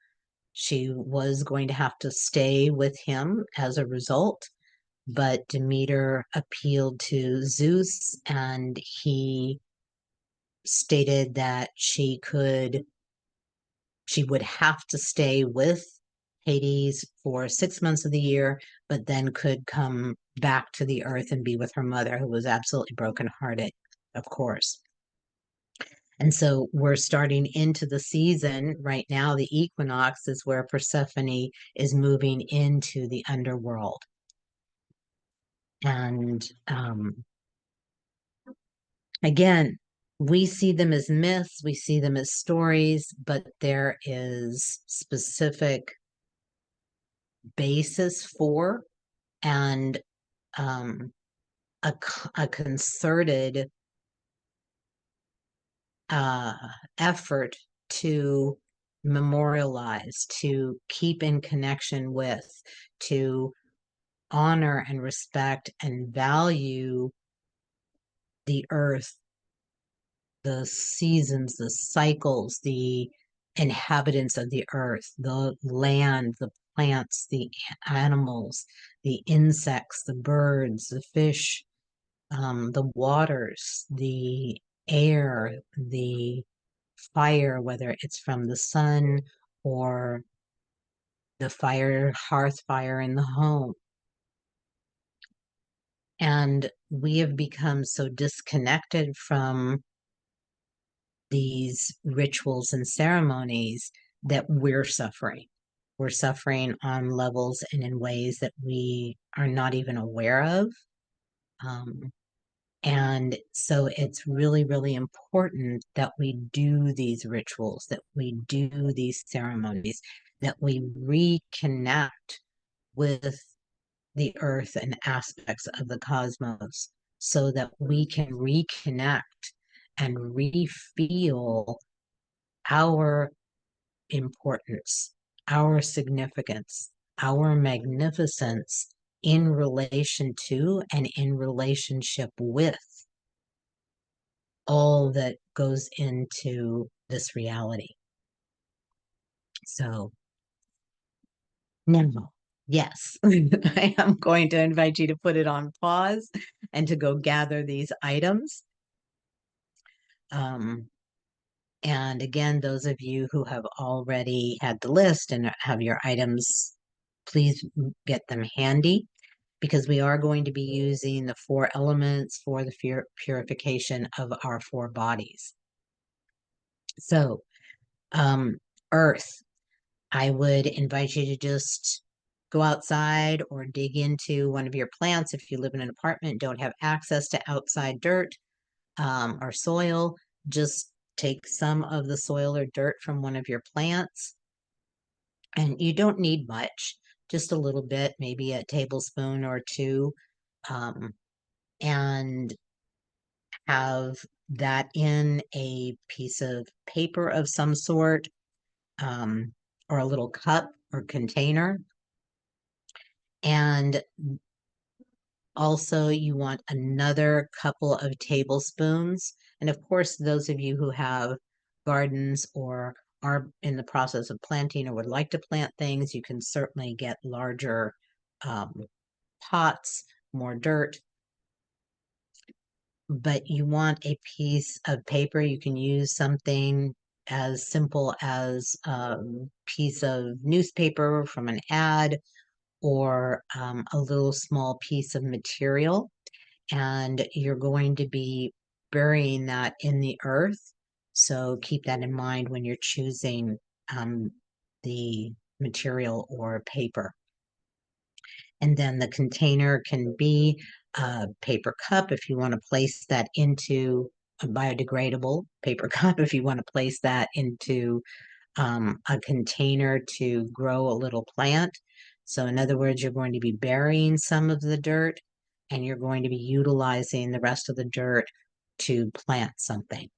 she was going to have to stay with him as a result. But Demeter appealed to Zeus, and he stated that she could She would have to stay with Hades for 6 months of the year, but then could come back to the earth and be with her mother, who was absolutely brokenhearted, of course. And so we're starting into the season right now. The equinox is where Persephone is moving into the underworld. And again, we see them as myths, we see them as stories, but there is specific basis for and a concerted effort to memorialize, to keep in connection with, to honor and respect and value the earth, the seasons, the cycles, the inhabitants of the earth, the land, the plants, the animals, the insects, the birds, the fish, the waters, the air, the fire, whether it's from the sun or the hearth fire in the home. And we have become so disconnected from these rituals and ceremonies that we're suffering. We're suffering on levels and in ways that we are not even aware of. And so it's really, really important that we do these rituals, that we do these ceremonies, that we reconnect with the earth and aspects of the cosmos so that we can reconnect and re-feel our importance, our significance, our magnificence in relation to and in relationship with all that goes into this reality. So now, yes, I am going to invite you to put it on pause and to go gather these items. And again, those of you who have already had the list and have your items, please get them handy, because we are going to be using the 4 elements for the purification of our 4 bodies. So, earth, I would invite you to just go outside or dig into one of your plants. If you live in an apartment, don't have access to outside dirt or soil, just take some of the soil or dirt from one of your plants. And you don't need much, just a little bit, maybe a tablespoon or 2, and have that in a piece of paper of some sort, or a little cup or container. And also you want another couple of tablespoons. And of course, those of you who have gardens or are in the process of planting or would like to plant things, you can certainly get larger pots, more dirt. But you want a piece of paper. You can use something as simple as a piece of newspaper from an ad, or a little small piece of material, and you're going to be burying that in the earth. So keep that in mind when you're choosing the material or paper. And then the container can be a paper cup if you want to place that into a biodegradable paper cup, if you want to place that into a container to grow a little plant. So in other words, you're going to be burying some of the dirt and you're going to be utilizing the rest of the dirt to plant something.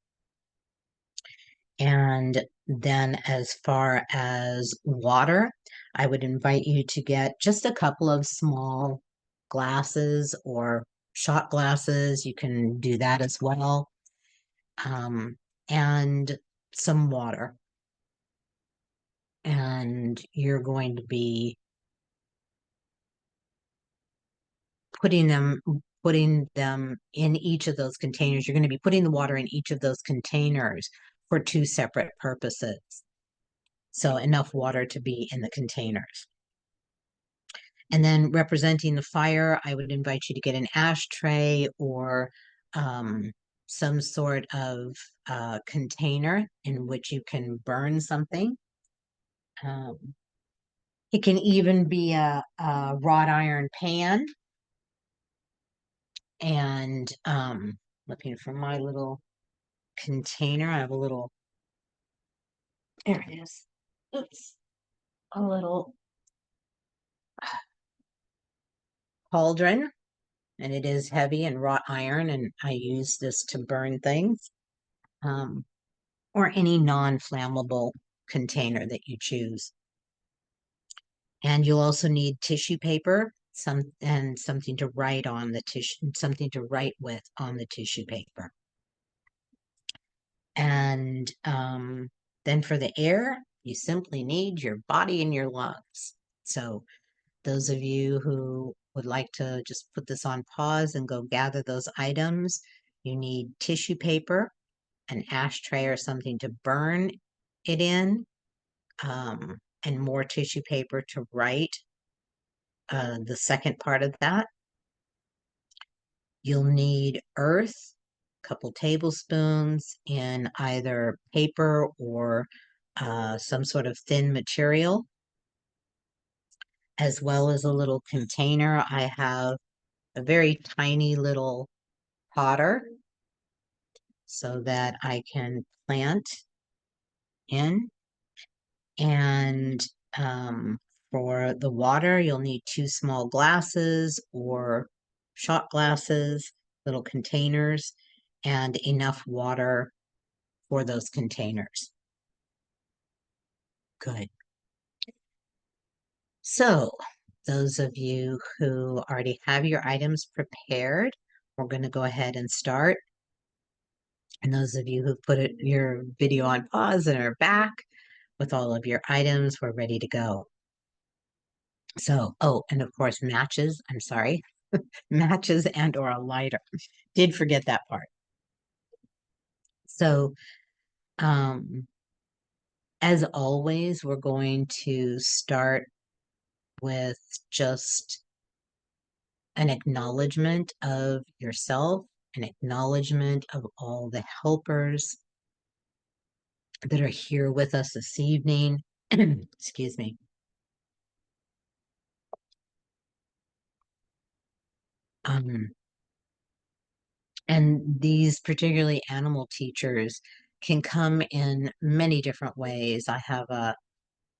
And then as far as water, I would invite you to get just a couple of small glasses or shot glasses. You can do that as well. And some water. And you're going to be putting them in each of those containers. You're going to be putting the water in each of those containers for 2 separate purposes. So enough water to be in the containers. And then representing the fire, I would invite you to get an ashtray or some sort of container in which you can burn something. It can even be a wrought iron pan. And looking for my little container, I have a little, there it is. Oops, a little cauldron, and it is heavy and wrought iron, and I use this to burn things, or any non-flammable container that you choose. And you'll also need tissue paper, and something to write on the tissue, something to write with on the tissue paper. And then for the air, you simply need your body and your lungs. So those of you who would like to just put this on pause and go gather those items, you need tissue paper, an ashtray or something to burn it in, and more tissue paper to write the second part of that. You'll need earth, a couple tablespoons in either paper or some sort of thin material, as well as a little container. I have a very tiny little potter so that I can plant in. And for the water, you'll need 2 small glasses or shot glasses, little containers, and enough water for those containers. Good. So, those of you who already have your items prepared, we're going to go ahead and start. And those of you who put your video on pause and are back with all of your items, we're ready to go. So, oh, and of course, matches. I'm sorry, matches and or a lighter. Did forget that part. So, as always, we're going to start with just an acknowledgement of yourself, an acknowledgement of all the helpers that are here with us this evening. Excuse me. And these particularly animal teachers can come in many different ways. I have a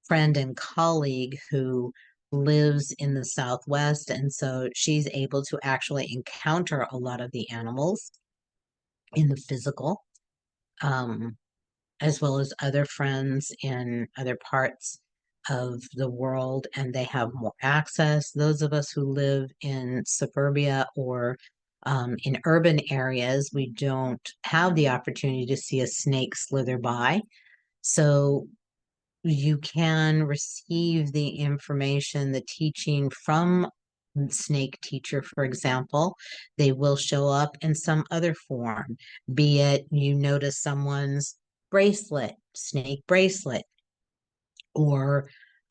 friend and colleague who lives in the Southwest, and so she's able to actually encounter a lot of the animals in the physical, as well as other friends in other parts of the world, and they have more access. Those of us who live in suburbia or in urban areas, we don't have the opportunity to see a snake slither by. So you can receive the information, the teaching from snake teacher, for example. They will show up in some other form, be it you notice someone's bracelet, snake bracelet, or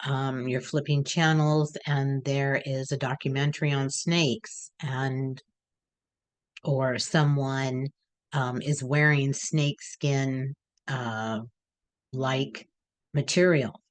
you're flipping channels and there is a documentary on snakes, and or someone is wearing snake skin like material.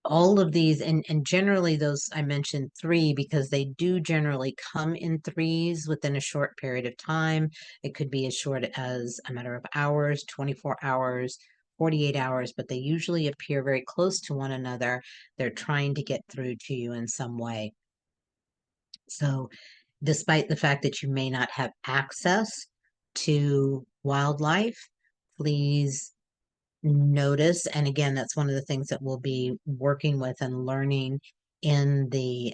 All of these, and generally those, I mentioned 3 because they do generally come in 3s within a short period of time. It could be as short as a matter of hours, 24 hours, 48 hours, but they usually appear very close to one another. They're trying to get through to you in some way. So despite the fact that you may not have access to wildlife, please notice. And again, that's one of the things that we'll be working with and learning in the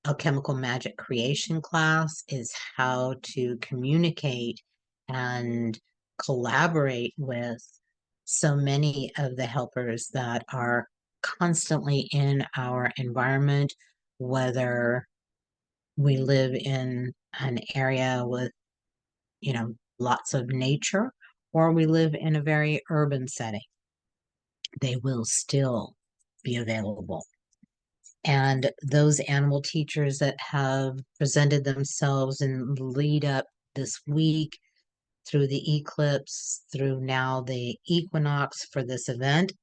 alchemical magic creation class, is how to communicate and collaborate with so many of the helpers that are constantly in our environment, whether we live in an area with, lots of nature, or we live in a very urban setting, they will still be available. And those animal teachers that have presented themselves in the lead up this week through the eclipse, through now the equinox for this event,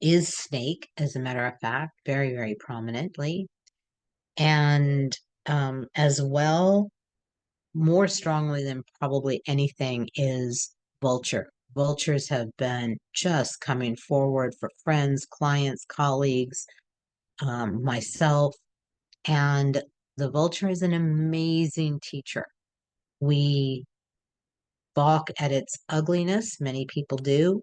is Snake, as a matter of fact, very, very prominently. And as well, more strongly than probably anything, is Vulture. Vultures have been just coming forward for friends, clients, colleagues, myself. And the vulture is an amazing teacher. We balk at its ugliness, many people do,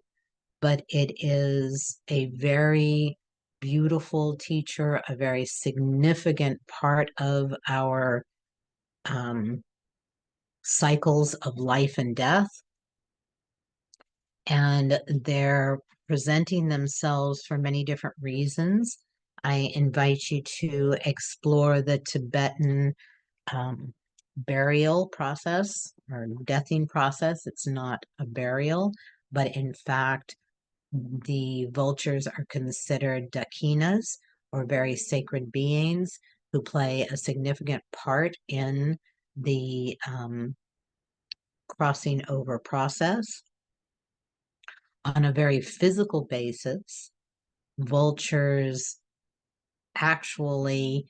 but it is a very beautiful teacher, a very significant part of our cycles of life and death. And they're presenting themselves for many different reasons. I invite you to explore the Tibetan burial process or deathing process. It's not a burial, but in fact, the vultures are considered dakinas, or very sacred beings, who play a significant part in the crossing over process. On a very physical basis, vultures actually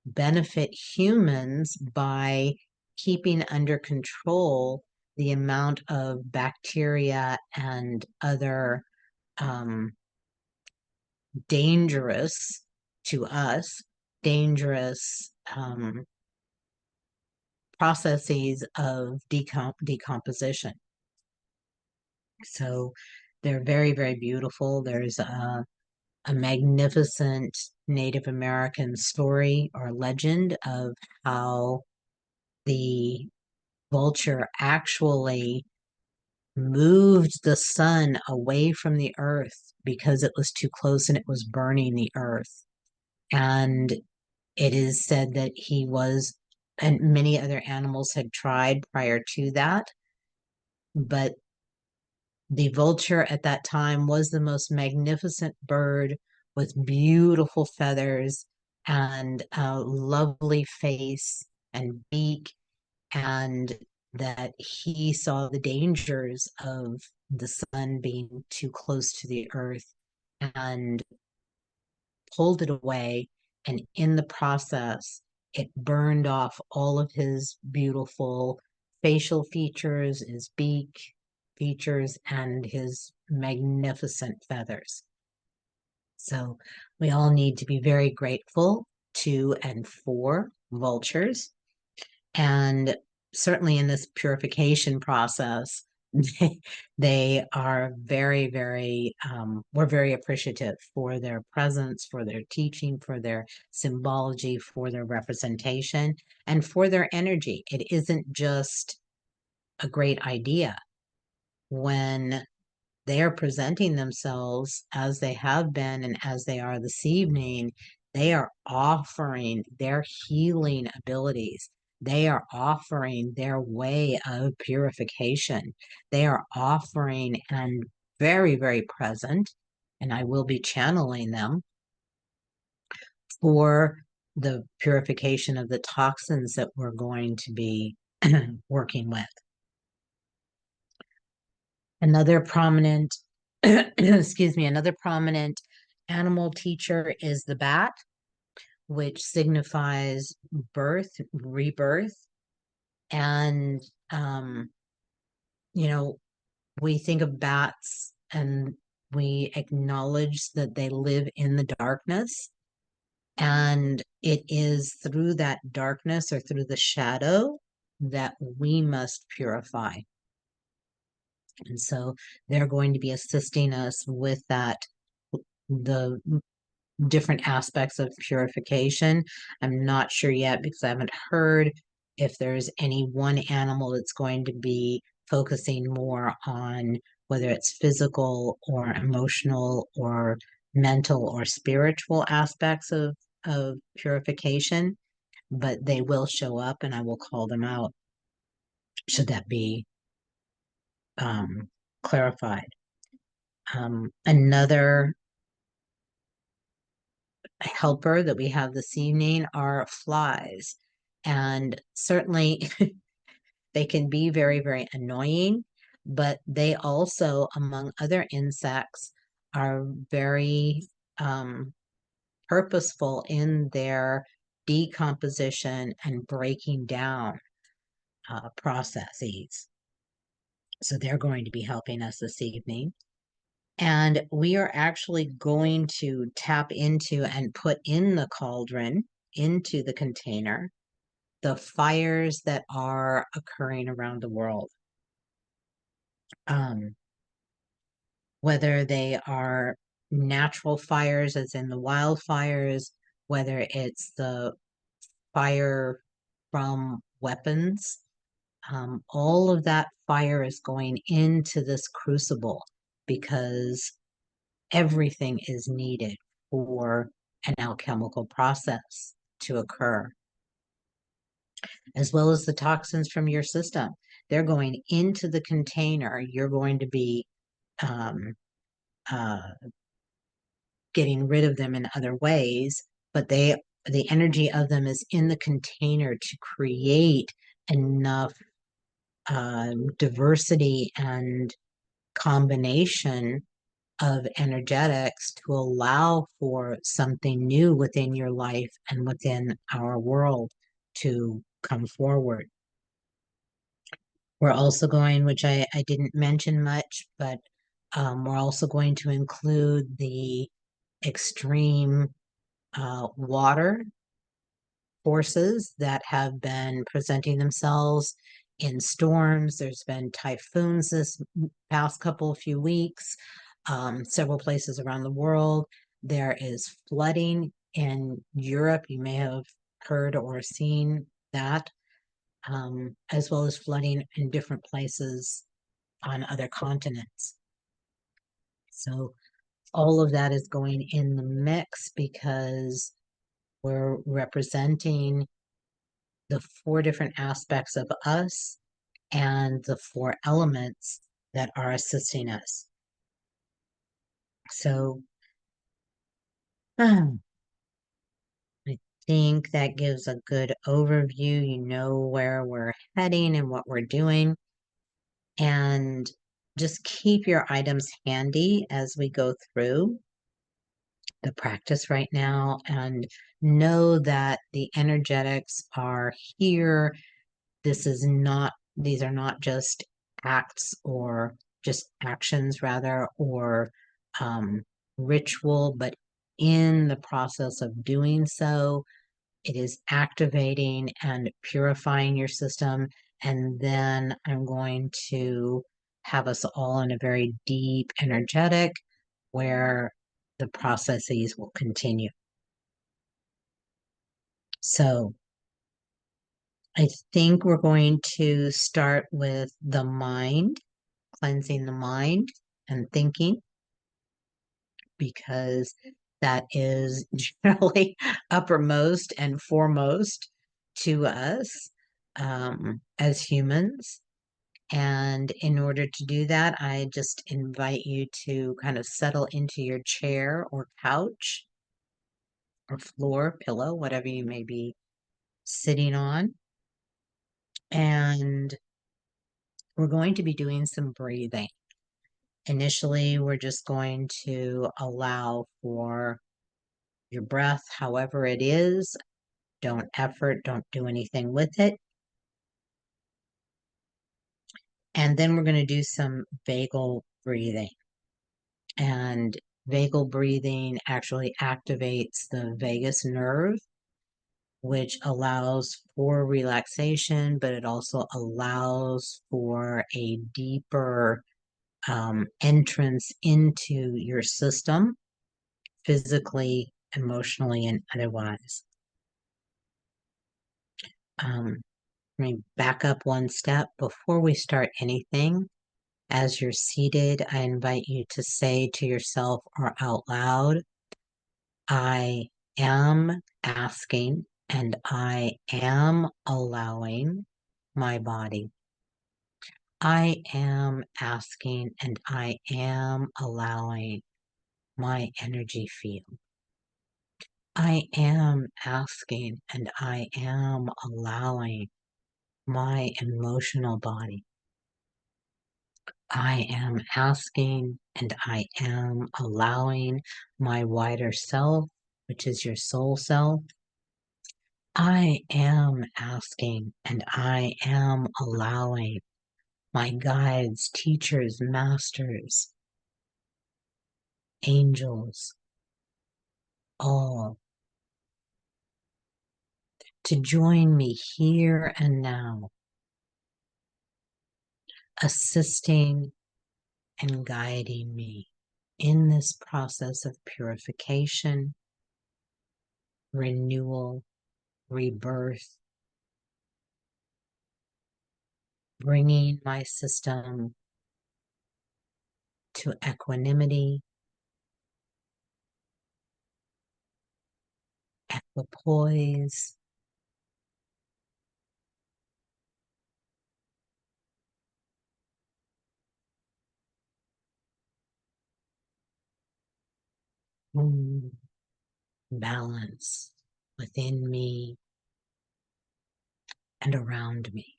benefit humans by keeping under control the amount of bacteria and other dangerous to us, dangerous processes of decomposition. So they're very, very beautiful. There's a magnificent Native American story or legend of how the vulture actually moved the sun away from the earth because it was too close and it was burning the earth. And it is said that he was, and many other animals had tried prior to that, but the vulture at that time was the most magnificent bird with beautiful feathers and a lovely face and beak, and that he saw the dangers of the sun being too close to the earth and pulled it away. And in the process, it burned off all of his beautiful facial features, his beak features, and his magnificent feathers. So we all need to be very grateful to and for vultures. And certainly in this purification process, they are very, very, we're very appreciative for their presence, for their teaching, for their symbology, for their representation, and for their energy. It isn't just a great idea. When they are presenting themselves as they have been and as they are this evening, they are offering their healing abilities. They are offering their way of purification. They are offering and very, very present, and I will be channeling them for the purification of the toxins that we're going to be working with. Another prominent, excuse me, another prominent animal teacher is the bat, which signifies birth, rebirth. And, you know, we think of bats and we acknowledge that they live in the darkness. And it is through that darkness or through the shadow that we must purify. And so they're going to be assisting us with that, the different aspects of purification. I'm not sure yet because I haven't heard if there's any one animal that's going to be focusing more on whether it's physical or emotional or mental or spiritual aspects of purification, but they will show up and I will call them out should that be clarified. Another helper that we have this evening are flies. And certainly they can be very, very annoying, but they also, among other insects, are very purposeful in their decomposition and breaking down processes. So they're going to be helping us this evening. And we are actually going to tap into and put in the cauldron, into the container, the fires that are occurring around the world. Whether they are natural fires, as in the wildfires, whether it's the fire from weapons, all of that fire is going into this crucible because everything is needed for an alchemical process to occur, as well as the toxins from your system. They're going into the container. You're going to be um, uh, getting rid of them in other ways, but the energy of them is in the container to create enough diversity and combination of energetics to allow for something new within your life and within our world to come forward. We're also going, which I didn't mention much, but we're also going to include the extreme water forces that have been presenting themselves in storms. There's been typhoons this past few weeks, several places around the world. There is flooding in Europe. You may have heard or seen that, as well as flooding in different places on other continents. So all of that is going in the mix because we're representing the 4 different aspects of us and the 4 elements that are assisting us. So I think that gives a good overview. You know where we're heading and what we're doing. And just keep your items handy as we go through the practice right now, and know that the energetics are here. These are not just acts or just actions rather, or ritual, but in the process of doing so, it is activating and purifying your system. And then I'm going to have us all in a very deep energetic where the processes will continue. So I think we're going to start with the mind, cleansing the mind and thinking, because that is generally uppermost and foremost to us as humans. And in order to do that, I just invite you to kind of settle into your chair or couch or floor, pillow, whatever you may be sitting on. And we're going to be doing some breathing. Initially, we're just going to allow for your breath, however it is. Don't effort, don't do anything with it. And then we're going to do some vagal breathing. And vagal breathing actually activates the vagus nerve, which allows for relaxation, but it also allows for a deeper entrance into your system, physically, emotionally, and otherwise. Let me back up one step. Before we start anything, as you're seated, I invite you to say to yourself or out loud, I am asking and I am allowing my body. I am asking and I am allowing my energy field. I am asking and I am allowing my emotional body. I am asking and I am allowing my wider self, which is your soul self. I am asking and I am allowing my guides, teachers, masters, angels, all to join me here and now, assisting and guiding me in this process of purification, renewal, rebirth, bringing my system to equanimity, equipoise, balance within me and around me.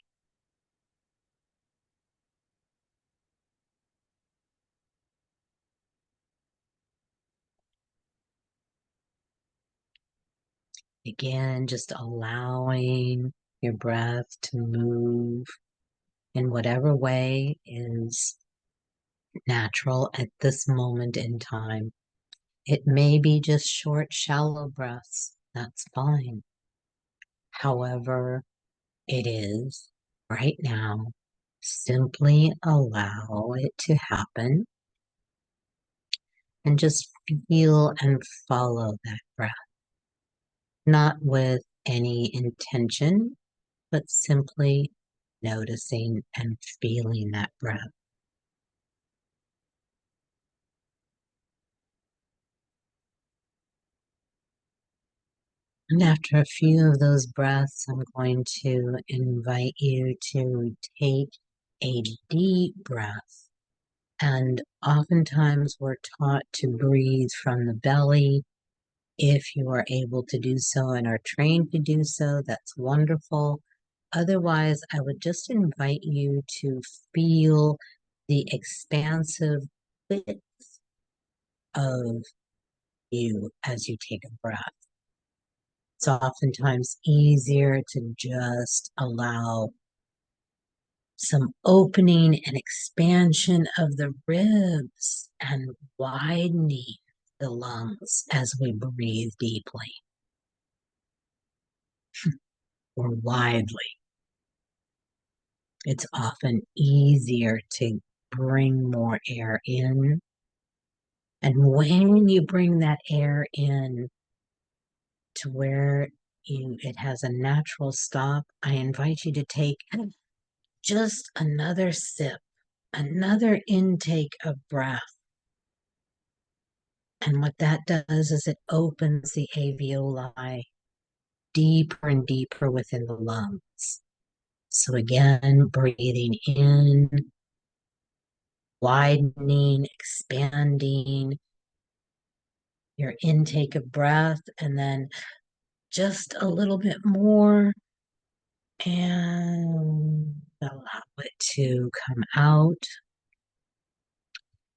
Again, just allowing your breath to move in whatever way is natural at this moment in time. It may be just short, shallow breaths. That's fine. However it is right now, simply allow it to happen and just feel and follow that breath. Not with any intention, but simply noticing and feeling that breath. And after a few of those breaths, I'm going to invite you to take a deep breath. And oftentimes we're taught to breathe from the belly. If you are able to do so and are trained to do so, that's wonderful. Otherwise, I would just invite you to feel the expansive width of you as you take a breath. It's oftentimes easier to just allow some opening and expansion of the ribs and widening the lungs as we breathe deeply or widely. It's often easier to bring more air in. And when you bring that air in to where it has a natural stop, I invite you to take just another sip, another intake of breath. And what that does is it opens the alveoli deeper and deeper within the lungs. So again, breathing in, widening, expanding your intake of breath, and then just a little bit more, and allow it to come out.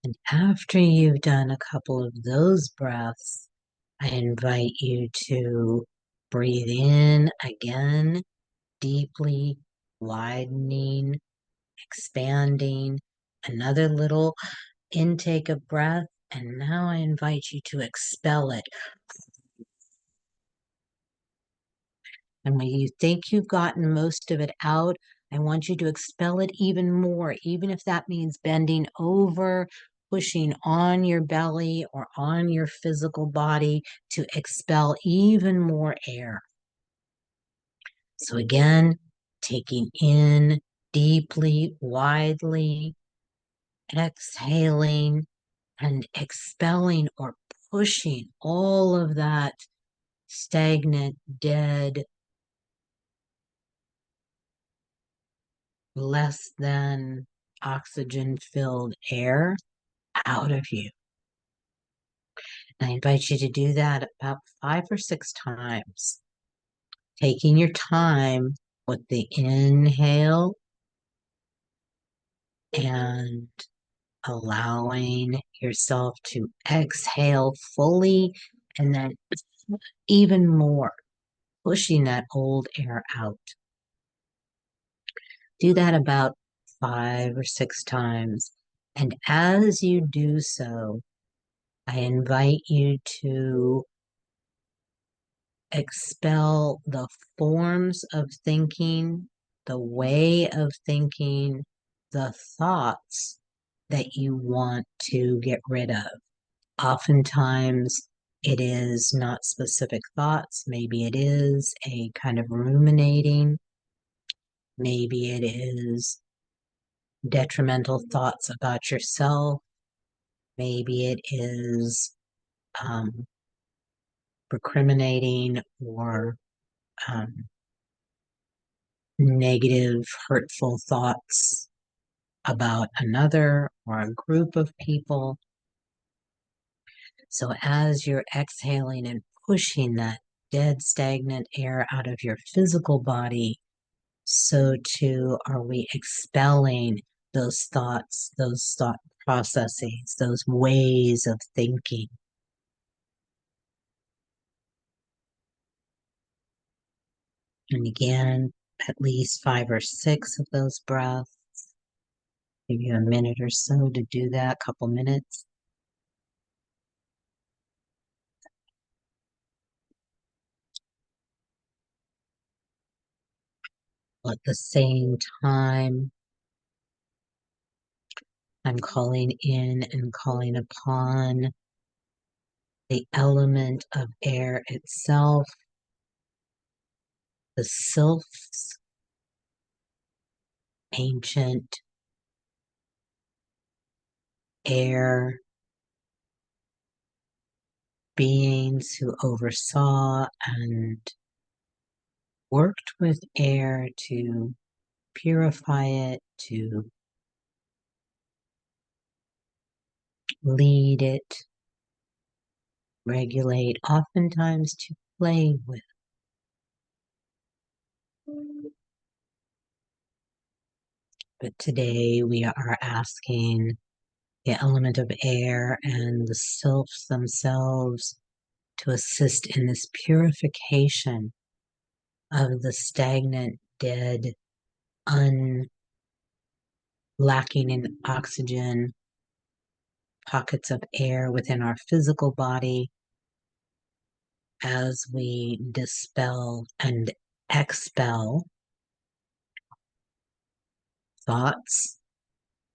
And after you've done a couple of those breaths, I invite you to breathe in again, deeply, widening, expanding, another little intake of breath. And now I invite you to expel it. And when you think you've gotten most of it out, I want you to expel it even more, even if that means bending over, pushing on your belly or on your physical body to expel even more air. So again, taking in deeply, widely, exhaling and expelling or pushing all of that stagnant, dead, less than oxygen-filled air out of you. I invite you to do that about 5 or 6 times, taking your time with the inhale and allowing yourself to exhale fully, and then even more, pushing that old air out. Do that about 5 or 6 times. And as you do so, I invite you to expel the forms of thinking, the way of thinking, the thoughts that you want to get rid of. Oftentimes, it is not specific thoughts. Maybe it is a kind of ruminating. Maybe it is detrimental thoughts about yourself. Maybe it is recriminating or negative, hurtful thoughts about another or a group of people. So as you're exhaling and pushing that dead, stagnant air out of your physical body, so too are we expelling those thoughts, those thought processes, those ways of thinking. And again, at least 5 or 6 of those breaths. Give you a minute or so to do that, couple minutes. At the same time, I'm calling in and calling upon the element of air itself, the sylphs, ancient air beings who oversaw and worked with air to purify it, to lead it, regulate, oftentimes to play with. But today we are asking the element of air and the sylphs themselves to assist in this purification of the stagnant, dead, lacking in oxygen, pockets of air within our physical body as we dispel and expel thoughts,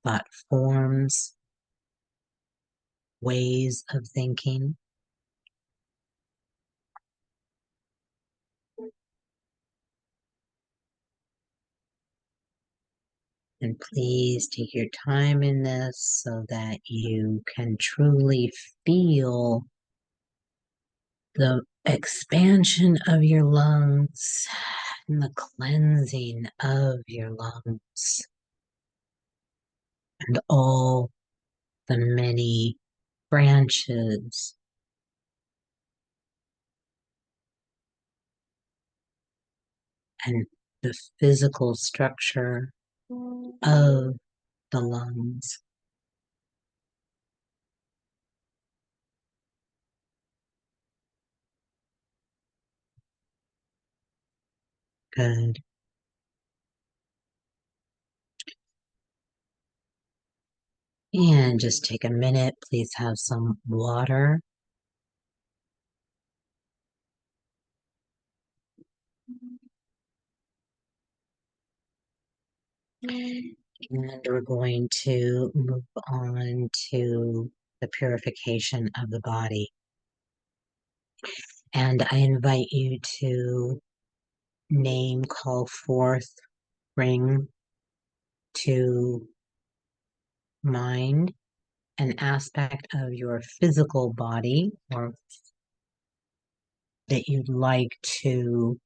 thought forms, ways of thinking. And please take your time in this so that you can truly feel the expansion of your lungs and the cleansing of your lungs and all the many branches and the physical structure of the lungs. Good. And just take a minute. Please have some water. And we're going to move on to the purification of the body. And I invite you to name, call forth, bring to mind an aspect of your physical body or that you'd like to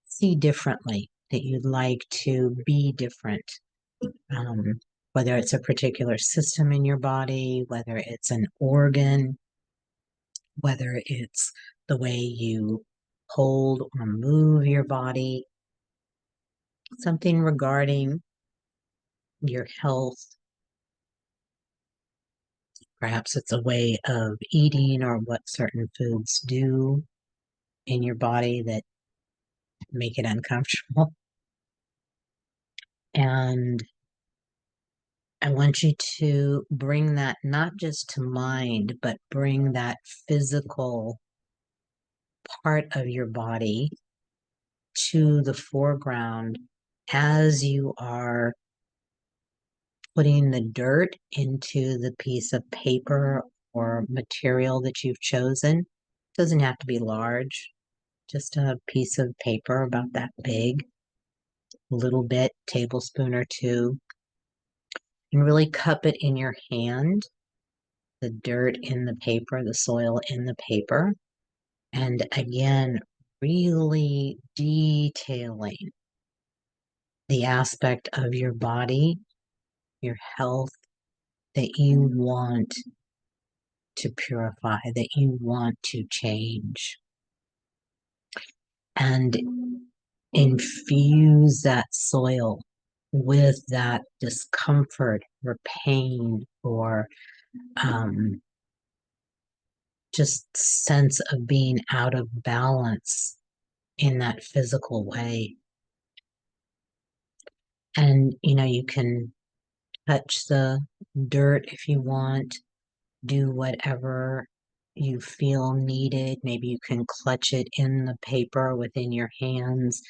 see differently, that you'd like to be different. Whether it's a particular system in your body, whether it's an organ, whether it's the way you hold or move your body, something regarding your health. Perhaps it's a way of eating or what certain foods do in your body that make it uncomfortable. And I want you to bring that not just to mind, but bring that physical part of your body to the foreground as you are putting the dirt into the piece of paper or material that you've chosen. It doesn't have to be large, just a piece of paper about that big, a little bit, tablespoon or two, and really cup it in your hand, the dirt in the paper, the soil in the paper. And again, really detailing the aspect of your body, your health that you want to purify, that you want to change. And infuse that soil with that discomfort or pain or just sense of being out of balance in that physical way. And, you can touch the dirt if you want, do whatever you feel needed. Maybe you can clutch it in the paper within your hands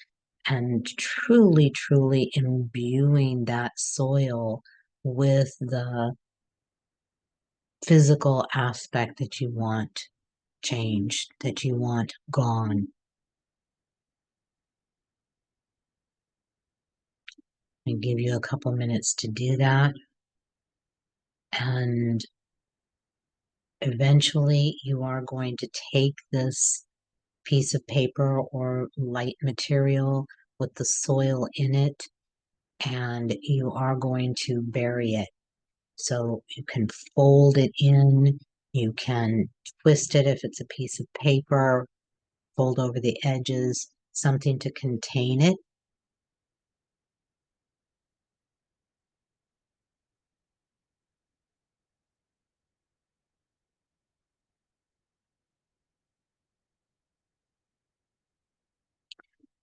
and truly, truly imbuing that soil with the physical aspect that you want changed, that you want gone. And give you a couple minutes to do that. And eventually you are going to take this piece of paper or light material with the soil in it, and you are going to bury it. So you can fold it in, you can twist it if it's a piece of paper, fold over the edges, something to contain it.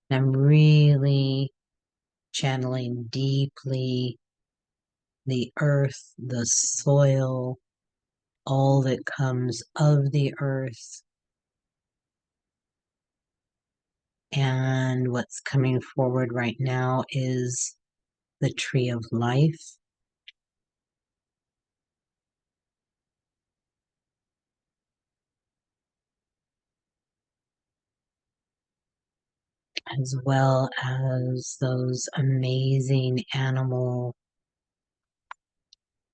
I'm really channeling deeply the earth, the soil, all that comes of the earth. And what's coming forward right now is the tree of life. As well as those amazing animal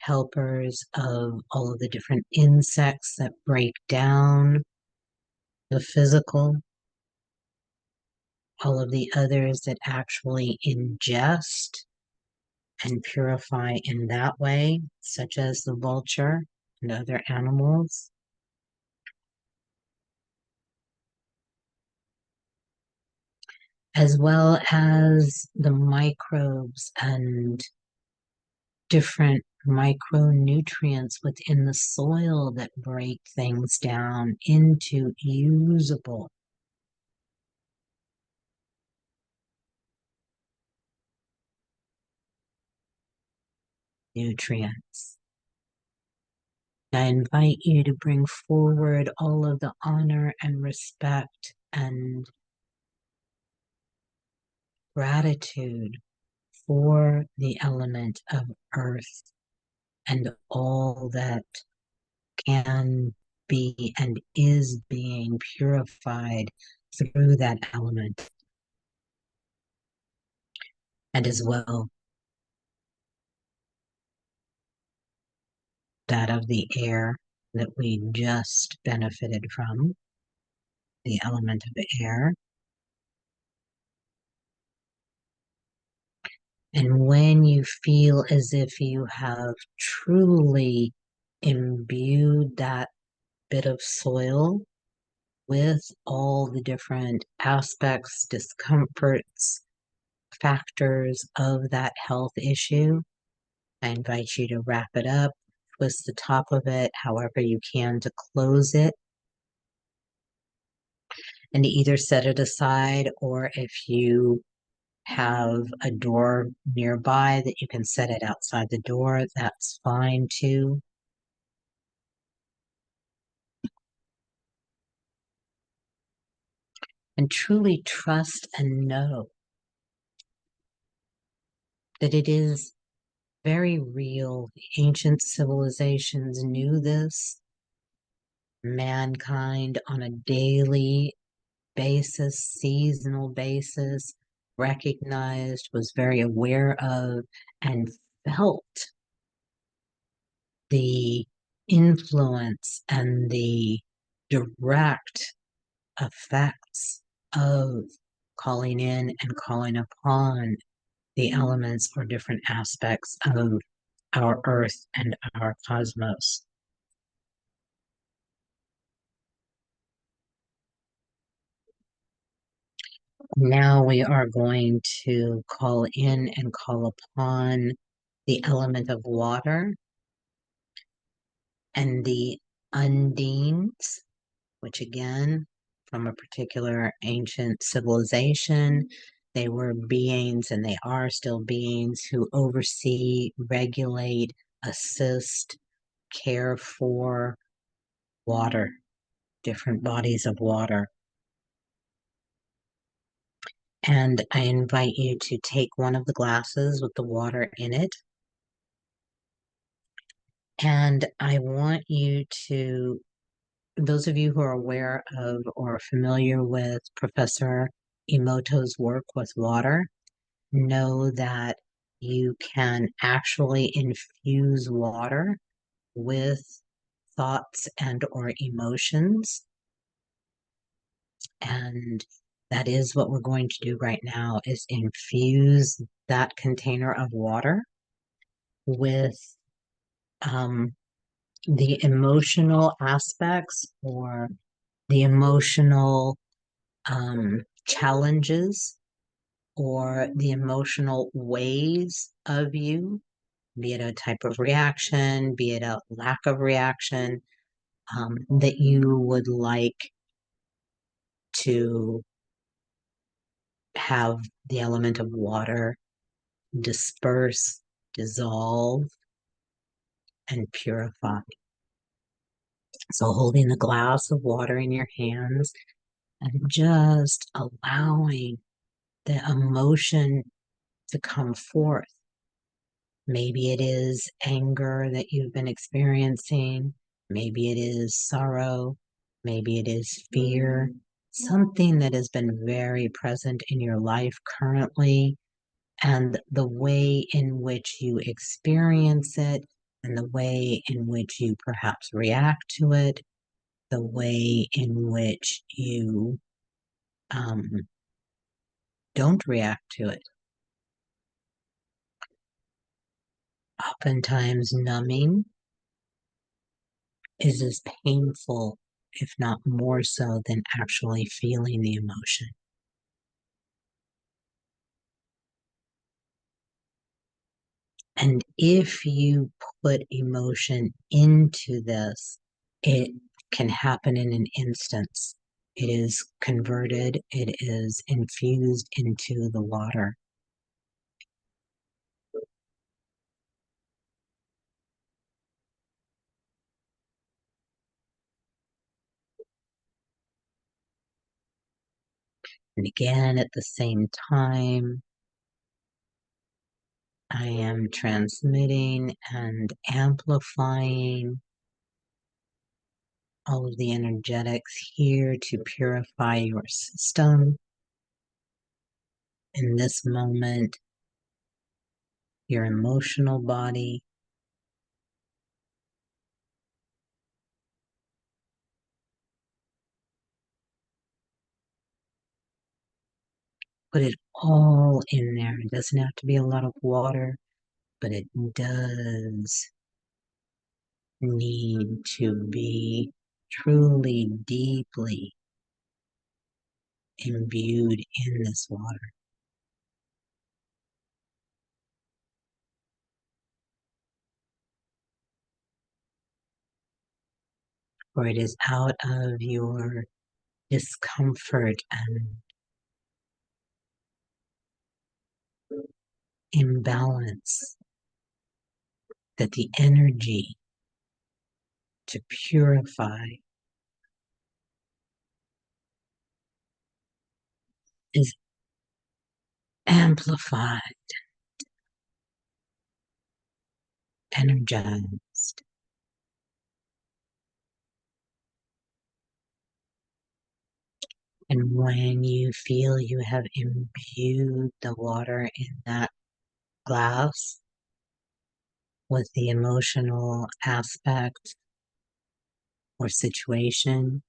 helpers of all of the different insects that break down the physical, all of the others that actually ingest and purify in that way, such as the vulture and other animals. As well as the microbes and different micronutrients within the soil that break things down into usable nutrients. I invite you to bring forward all of the honor and respect and gratitude for the element of earth and all that can be and is being purified through that element. And as well, that of the air that we just benefited from, the element of air. And when you feel as if you have truly imbued that bit of soil with all the different aspects, discomforts, factors of that health issue, I invite you to wrap it up, twist the top of it however you can to close it, and either set it aside, or if you have a door nearby that you can set it outside the door, that's fine too. And truly trust and know that it is very real. Ancient civilizations knew this. Mankind on a daily basis, seasonal basis, recognized, was very aware of, and felt the influence and the direct effects of calling in and calling upon the elements or different aspects of our earth and our cosmos. Now we are going to call in and call upon the element of water and the undines, which again, from a particular ancient civilization, they were beings and they are still beings who oversee, regulate, assist, care for water, different bodies of water. And I invite you to take one of the glasses with the water in it. And I want you to, those of you who are aware of or familiar with Professor Emoto's work with water, know that you can actually infuse water with thoughts and or emotions. And that is what we're going to do right now, is infuse that container of water with the emotional aspects or the emotional challenges or the emotional ways of you, be it a type of reaction, be it a lack of reaction, that you would like to have the element of water disperse, dissolve, and purify. So holding a glass of water in your hands and just allowing the emotion to come forth. Maybe it is anger that you've been experiencing. Maybe it is sorrow. Maybe it is fear. Something that has been very present in your life currently, and the way in which you experience it, and the way in which you perhaps react to it, the way in which you don't react to it. Oftentimes, numbing is as painful, if not more so, than actually feeling the emotion. And if you put emotion into this, it can happen in an instance. It is converted, it is infused into the water. And again, at the same time, I am transmitting and amplifying all of the energetics here to purify your system. In this moment, your emotional body, put it all in there. It doesn't have to be a lot of water, but it does need to be truly, deeply imbued in this water. For it is out of your discomfort and imbalance that the energy to purify is amplified, energized. And when you feel you have imbued the water in that glass with the emotional aspect or situation,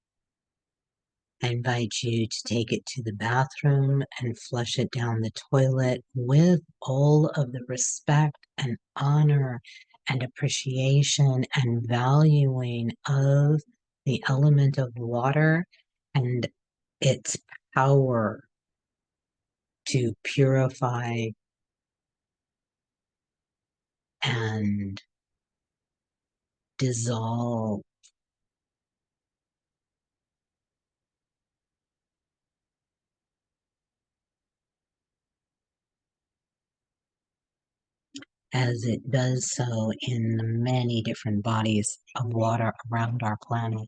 I invite you to take it to the bathroom and flush it down the toilet with all of the respect and honor and appreciation and valuing of the element of water and its power to purify and dissolve as it does so in the many different bodies of water around our planet.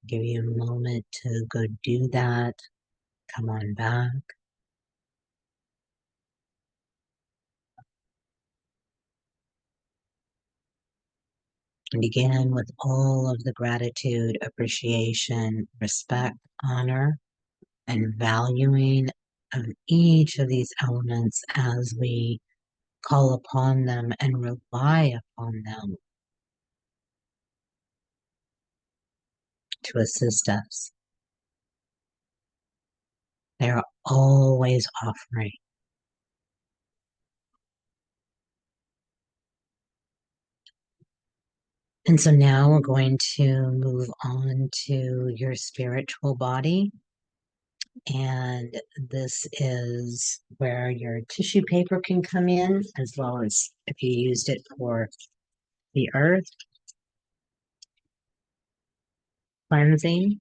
Give you a moment to go do that. Come on back. And again, with all of the gratitude, appreciation, respect, honor, and valuing of each of these elements as we call upon them and rely upon them to assist us. They are always offering. And so now we're going to move on to your spiritual body. And this is where your tissue paper can come in, as well as if you used it for the earth cleansing.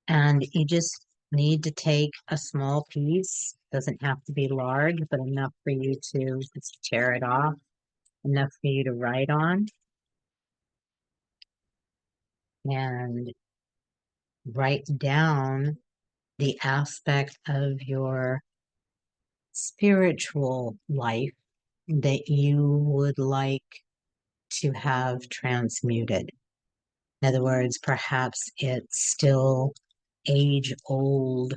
And you just need to take a small piece, doesn't have to be large, but enough for you to just tear it off, enough for you to write on, and write down the aspect of your spiritual life that you would like to have transmuted. In other words, perhaps it's still age old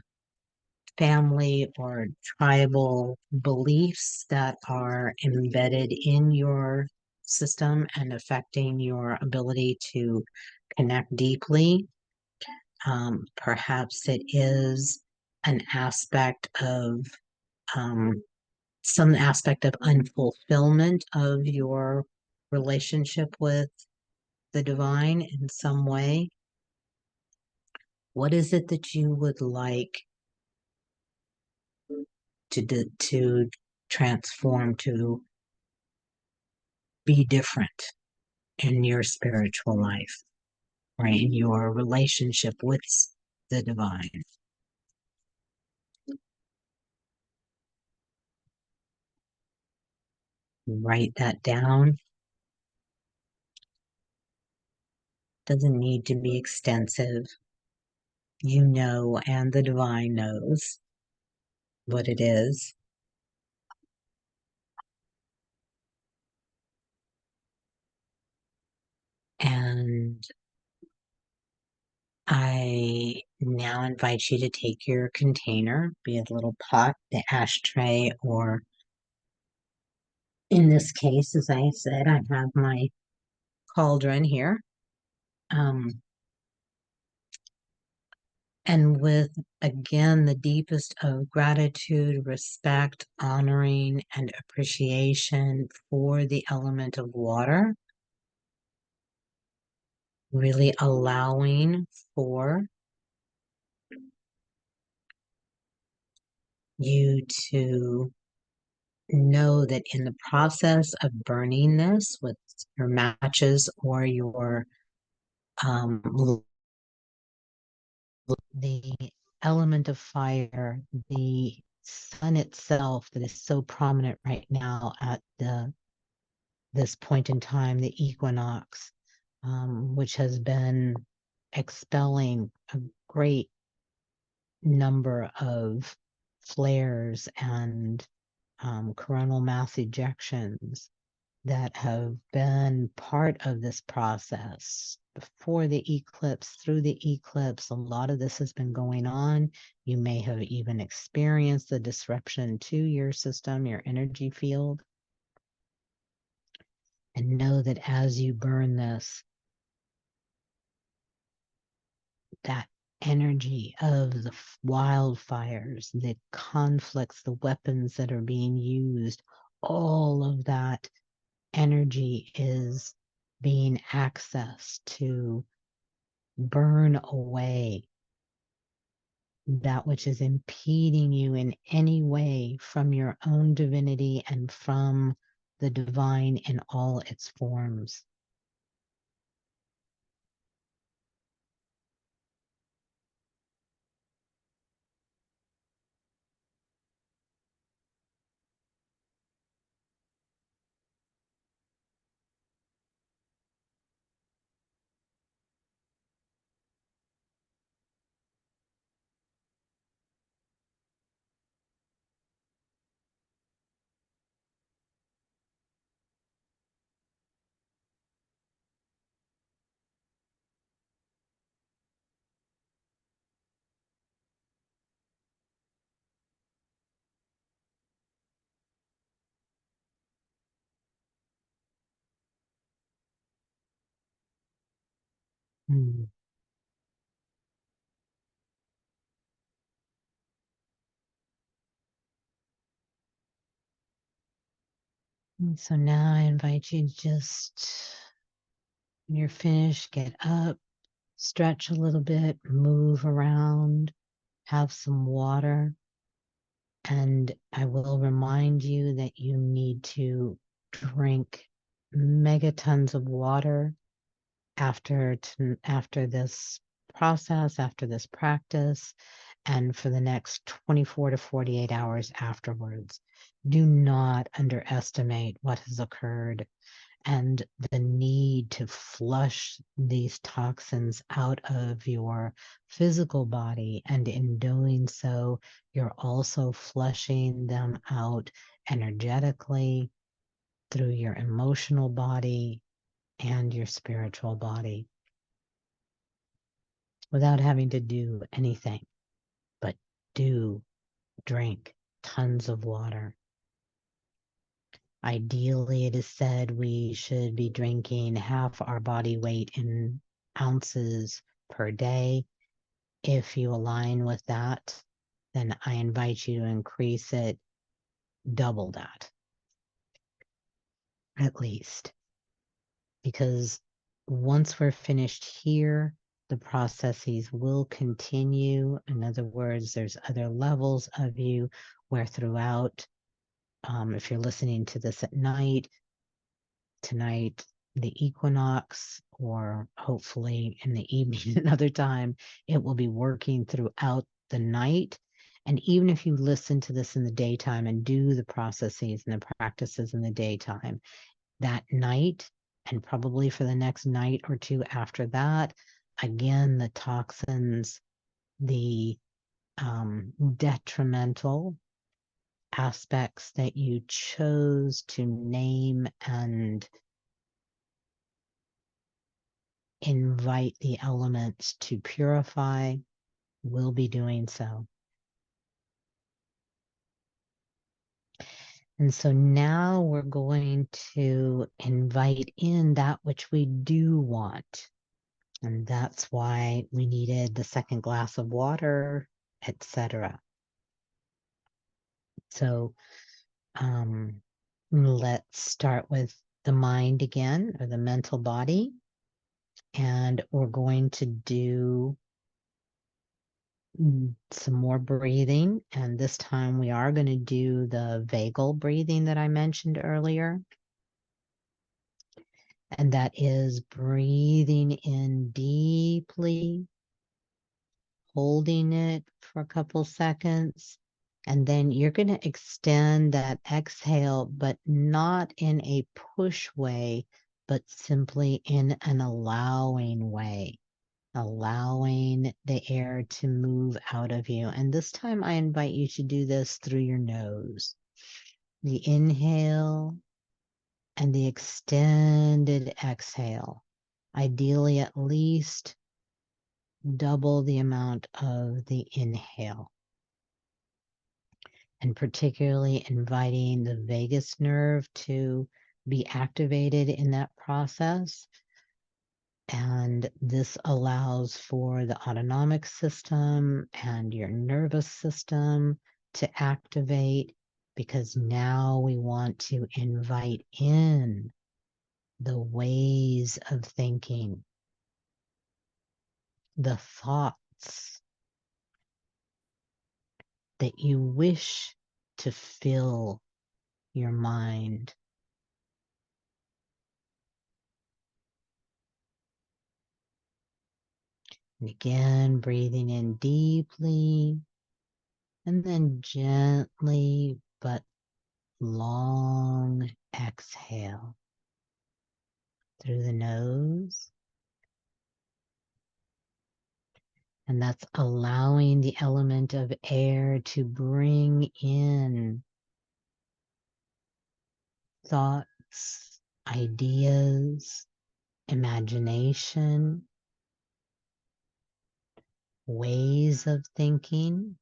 family or tribal beliefs that are embedded in your system and affecting your ability to connect deeply. Perhaps it is an aspect of some aspect of unfulfillment of your relationship with the divine in some way. What is it that you would like to transform, to be different in your spiritual life or in your relationship with the divine? Write that down. Doesn't need to be extensive. You know, and the divine knows what it is. And I now invite you to take your container, be it a little pot, the ashtray, or In this case, as I said, I have my cauldron here. And with, again, the deepest of gratitude, respect, honoring, and appreciation for the element of water, really allowing for you to know that in the process of burning this with your matches or your um, the element of fire, the sun itself that is so prominent right now at this point in time, the equinox, which has been expelling a great number of flares and coronal mass ejections that have been part of this process before the eclipse, through the eclipse. A lot of this has been going on. You may have even experienced the disruption to your system, your energy field. And know that as you burn this, that energy of the wildfires, the conflicts, the weapons that are being used, all of that energy is being accessed to burn away that which is impeding you in any way from your own divinity and from the divine in all its forms. Mm. And so now I invite you to just, when you're finished, get up, stretch a little bit, move around, have some water. And I will remind you that you need to drink megatons of water after this process, after this practice, and for the next 24 to 48 hours afterwards. Do not underestimate what has occurred and the need to flush these toxins out of your physical body. And in doing so, you're also flushing them out energetically through your emotional body and your spiritual body without having to do anything but do drink tons of water. Ideally, it is said we should be drinking half our body weight in ounces per day. If you align with that, then I invite you to increase it double that, at least. Because once we're finished here, the processes will continue. In other words, there's other levels of you where throughout, if you're listening to this at night, tonight, the equinox, or hopefully in the evening another time, it will be working throughout the night. And even if you listen to this in the daytime and do the processes and the practices in the daytime, that night, and probably for the next night or two after that, again, the toxins, the detrimental aspects that you chose to name and invite the elements to purify will be doing so. And so now we're going to invite in that which we do want. And that's why we needed the second glass of water, etc. So let's start with the mind again, or the mental body. And we're going to do some more breathing. And this time we are going to do the vagal breathing that I mentioned earlier. And that is breathing in deeply, holding it for a couple seconds. And then you're going to extend that exhale, but not in a push way, but simply in an allowing way, allowing the air to move out of you. And this time I invite you to do this through your nose. The inhale and the extended exhale. Ideally, at least double the amount of the inhale. And particularly inviting the vagus nerve to be activated in that process. And this allows for the autonomic system and your nervous system to activate, because now we want to invite in the ways of thinking, the thoughts that you wish to fill your mind. And again, breathing in deeply and then gently but long exhale through the nose. And that's allowing the element of air to bring in thoughts, ideas, imagination, ways of thinking,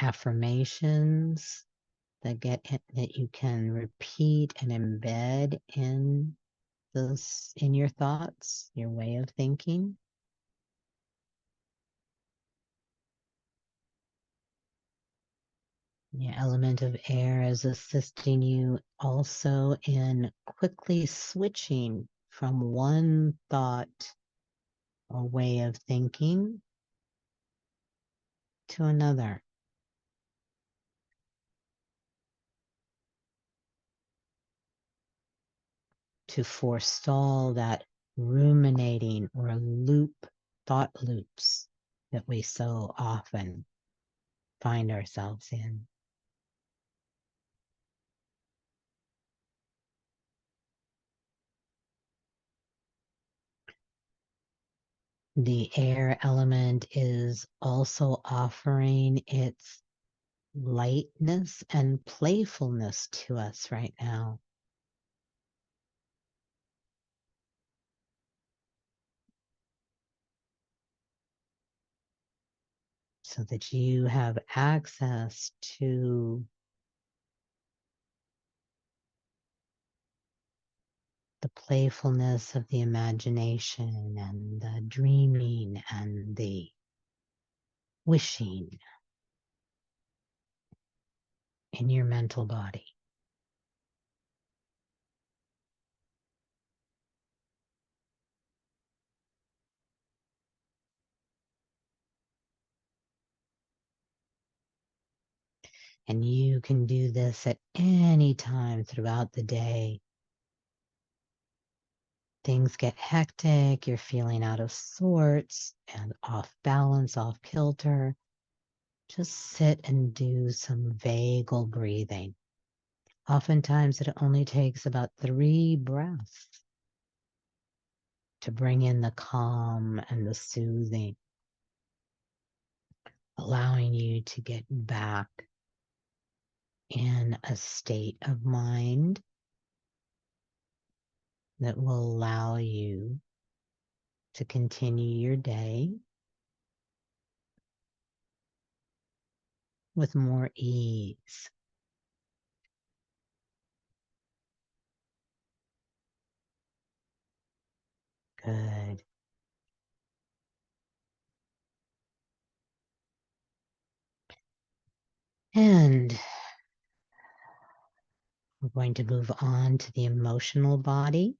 affirmations that you can repeat and embed in those, in your thoughts, your way of thinking. The element of air is assisting you also in quickly switching from one thought or way of thinking to another. To forestall that ruminating or thought loops that we so often find ourselves in. The air element is also offering its lightness and playfulness to us right now. So that you have access to the playfulness of the imagination and the dreaming and the wishing in your mental body. And you can do this at any time throughout the day. Things get hectic, you're feeling out of sorts and off balance, off kilter. Just sit and do some vagal breathing. Oftentimes it only takes about 3 breaths to bring in the calm and the soothing, allowing you to get back in a state of mind that will allow you to continue your day with more ease. Good. And we're going to move on to the emotional body.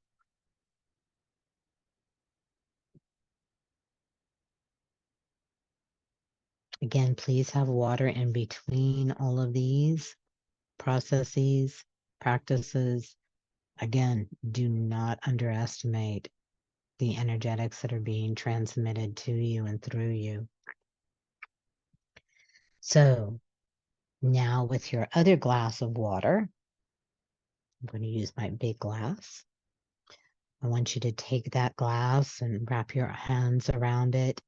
Again, please have water in between all of these processes, practices. Again, do not underestimate the energetics that are being transmitted to you and through you. So now with your other glass of water, I'm going to use my big glass. I want you to take that glass and wrap your hands around it.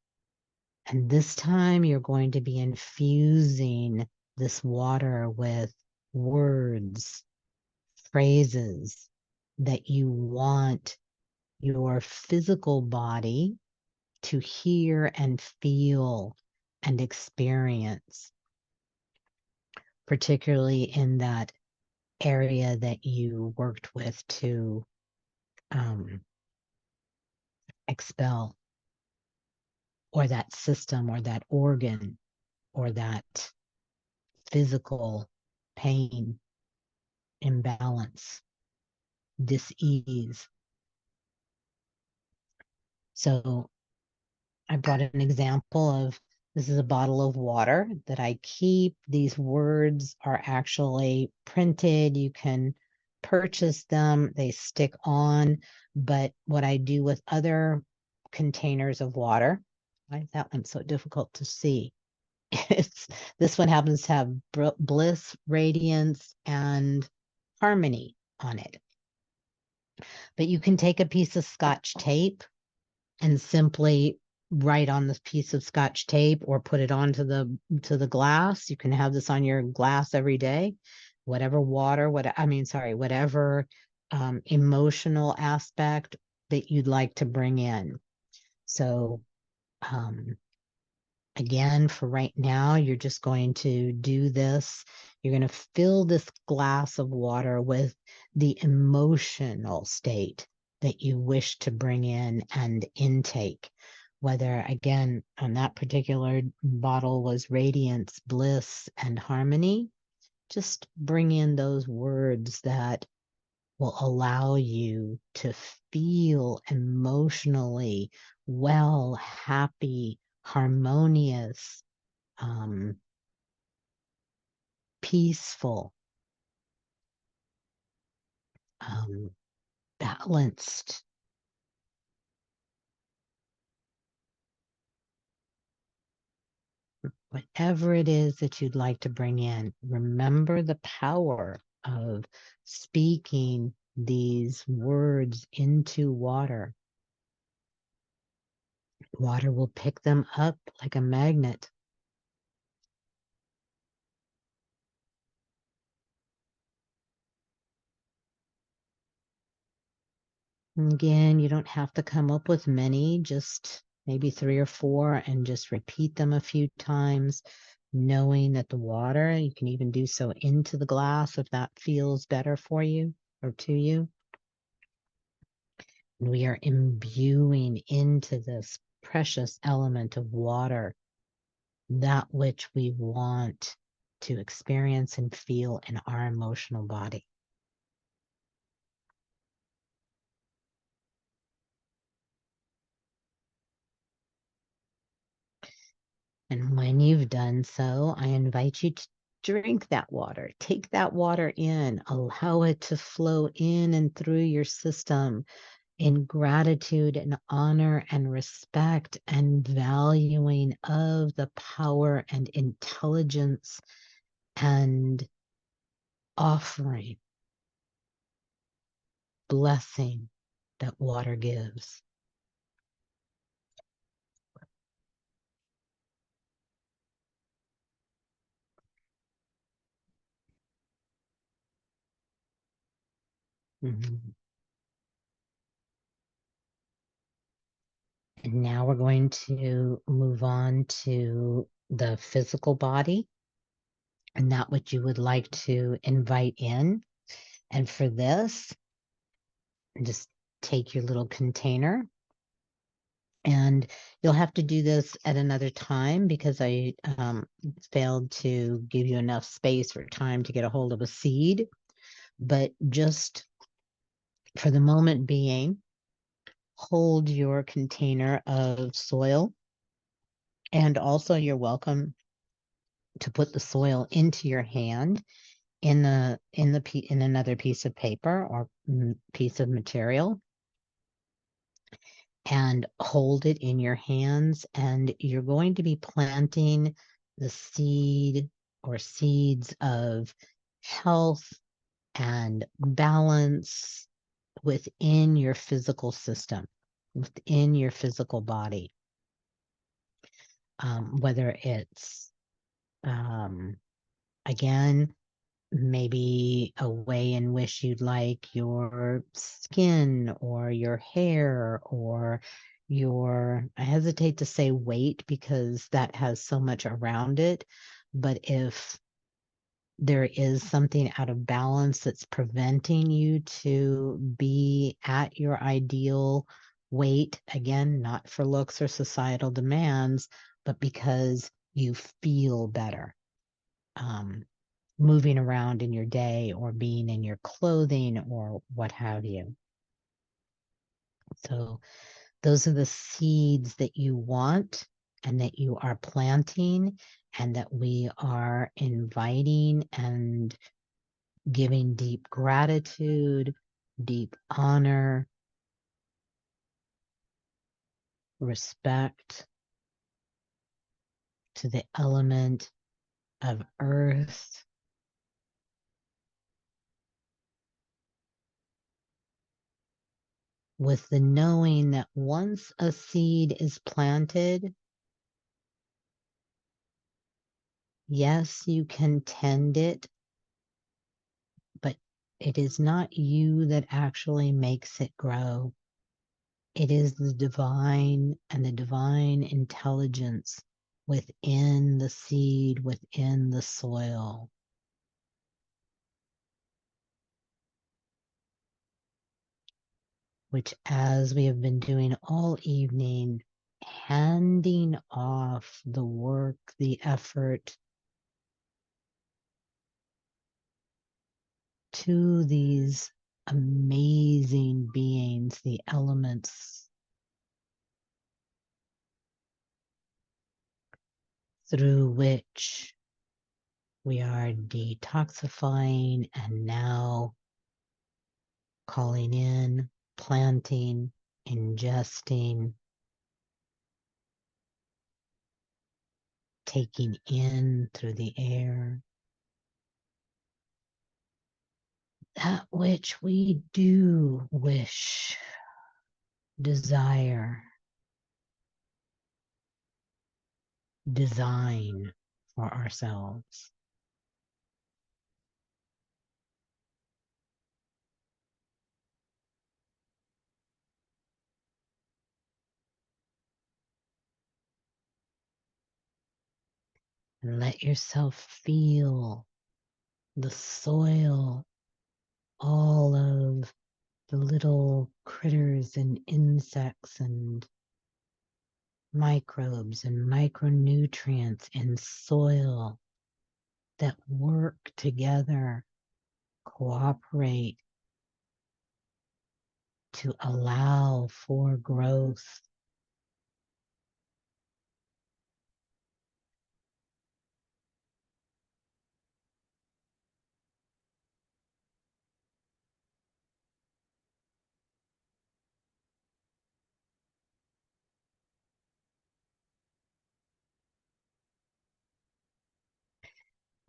And this time you're going to be infusing this water with words, phrases that you want your physical body to hear and feel and experience, particularly in that area that you worked with to expel, or that system or that organ or that physical pain, imbalance, dis-ease. So I brought an example of, this is a bottle of water that I keep. These words are actually printed. You can purchase them. They stick on. But what I do with other containers of water, why is that one so difficult to see? It's, this one happens to have bliss, radiance, and harmony on it. But you can take a piece of Scotch tape and simply write on this piece of Scotch tape or put it onto the glass. You can have this on your glass every day. Whatever water, whatever emotional aspect that you'd like to bring in. So again, for right now, you're just going to do this. You're going to fill this glass of water with the emotional state that you wish to bring in and intake. Whether, again, on that particular bottle was radiance, bliss, and harmony, just bring in those words that will allow you to feel emotionally well, happy, harmonious, peaceful, balanced. Whatever it is that you'd like to bring in, remember the power of speaking these words into water. Water will pick them up like a magnet. And again, you don't have to come up with many, just maybe 3 or 4, and just repeat them a few times, knowing that the water, you can even do so into the glass if that feels better for you or to you. And we are imbuing into this precious element of water that which we want to experience and feel in our emotional body. And when you've done so, I invite you to drink that water. Take that water in. Allow it to flow in and through your system in gratitude and honor and respect and valuing of the power and intelligence and offering, blessing that water gives. Mhm. And now we're going to move on to the physical body. and that which you would like to invite in. And for this, just take your little container, and you'll have to do this at another time because I failed to give you enough space or time to get a hold of a seed. But just for the moment being, hold your container of soil, and also you're welcome to put the soil into your hand in another piece of paper or piece of material, and hold it in your hands, and you're going to be planting the seed or seeds of health and balance within your physical system, within your physical body. Whether it's, again, maybe a way in which you'd like your skin or your hair or your, I hesitate to say weight because that has so much around it, but if there is something out of balance that's preventing you to be at your ideal weight, again, not for looks or societal demands, but because you feel better. Moving around in your day or being in your clothing or what have you. So those are the seeds that you want and that you are planting and that we are inviting and giving deep gratitude, deep honor, respect to the element of earth, with the knowing that once a seed is planted, yes, you can tend it, but it is not you that actually makes it grow. It is the divine and the divine intelligence within the seed, within the soil, which, as we have been doing all evening, handing off the work, the effort to these amazing beings, the elements, through which we are detoxifying and now calling in, planting, ingesting, taking in through the air that which we do wish, desire, design for ourselves. And let yourself feel the soil, all of the little critters and insects and microbes and micronutrients in soil that work together, cooperate to allow for growth.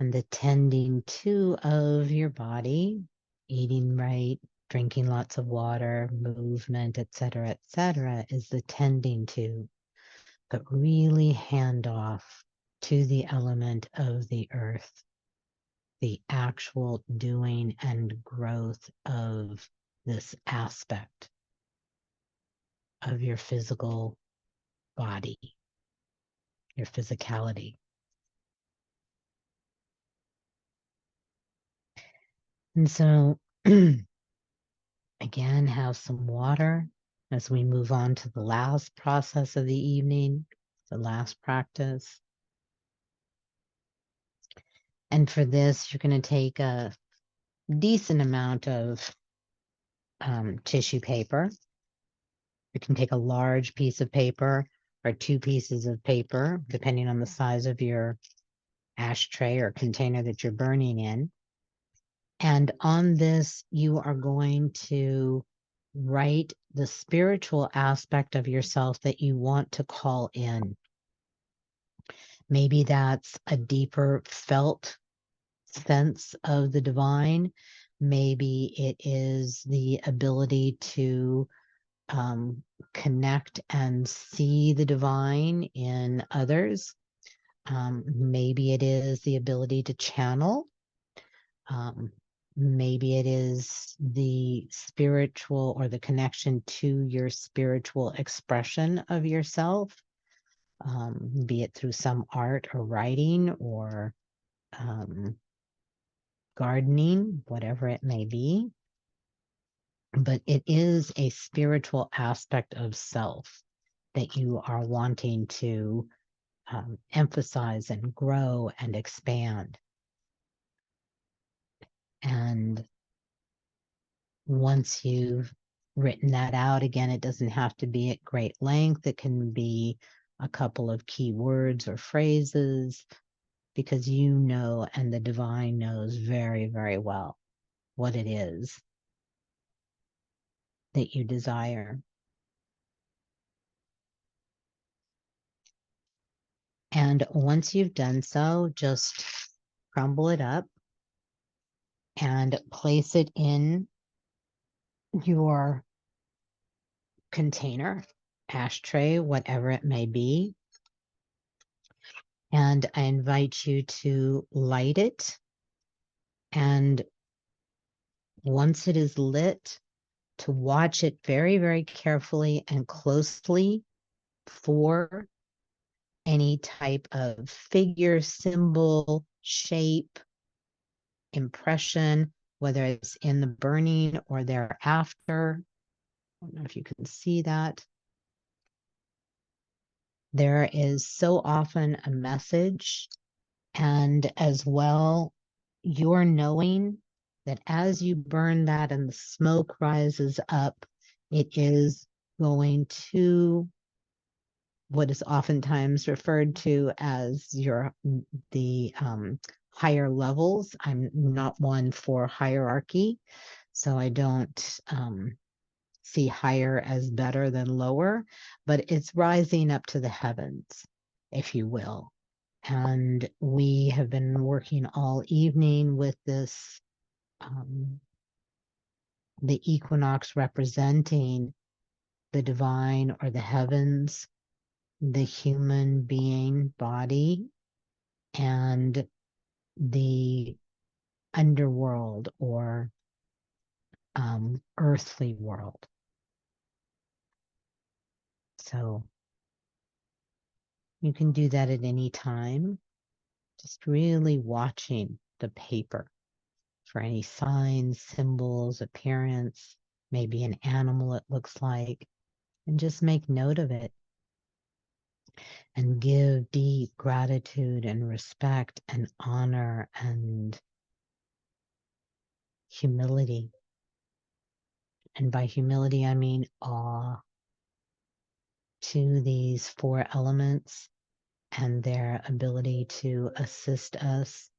And the tending to of your body, eating right, drinking lots of water, movement, etc., is the tending to, but really hand off to the element of the earth, the actual doing and growth of this aspect of your physical body, your physicality. And so, again, have some water as we move on to the last process of the evening, the last practice. And for this, you're going to take a decent amount of tissue paper. You can take a large piece of paper or 2 pieces of paper, depending on the size of your ashtray or container that you're burning in. And on this, you are going to write the spiritual aspect of yourself that you want to call in. Maybe that's a deeper felt sense of the divine. Maybe it is the ability to connect and see the divine in others. Maybe it is the ability to channel. Maybe it is the spiritual or the connection to your spiritual expression of yourself, be it through some art or writing or gardening, whatever it may be. But it is a spiritual aspect of self that you are wanting to emphasize and grow and expand. And once you've written that out, again, it doesn't have to be at great length. It can be a couple of key words or phrases, because you know, and the divine knows very, very well what it is that you desire. And once you've done so, just crumble it up and place it in your container, ashtray, whatever it may be. And I invite you to light it. And once it is lit, to watch it very, very carefully and closely for any type of figure, symbol, shape, impression, whether it's in the burning or thereafter. I don't know if you can see that. There is so often a message, and as well, you're knowing that as you burn that and the smoke rises up, it is going to what is oftentimes referred to as the higher levels. I'm not one for hierarchy, so I don't see higher as better than lower, but it's rising up to the heavens, if you will. And we have been working all evening with this, the equinox representing the divine or the heavens, the human being body, and the underworld or earthly world. So you can do that at any time, just really watching the paper for any signs, symbols, appearance, maybe an animal it looks like, and just make note of it and give deep gratitude and respect and honor and humility. And by humility, I mean awe to these 4 elements and their ability to assist us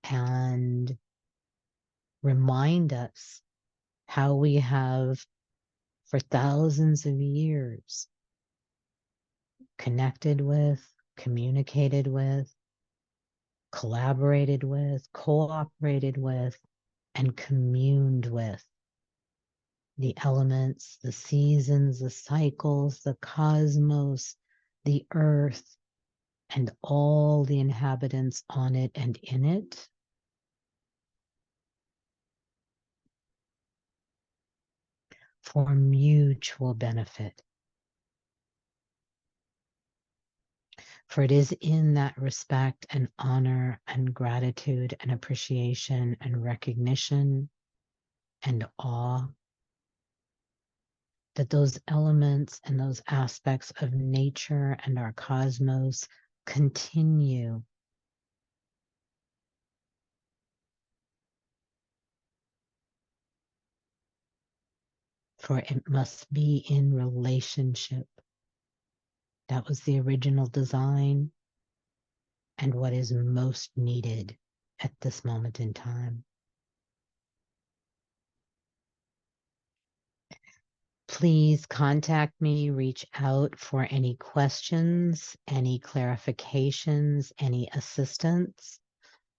and remind us how we have, for thousands of years, connected with, communicated with, collaborated with, cooperated with, and communed with the elements, the seasons, the cycles, the cosmos, the earth, and all the inhabitants on it and in it. For mutual benefit. For it is in that respect and honor and gratitude and appreciation and recognition and awe that those elements and those aspects of nature and our cosmos continue for it must be in relationship. That was the original design and what is most needed at this moment in time. Please contact me, reach out for any questions, any clarifications, any assistance.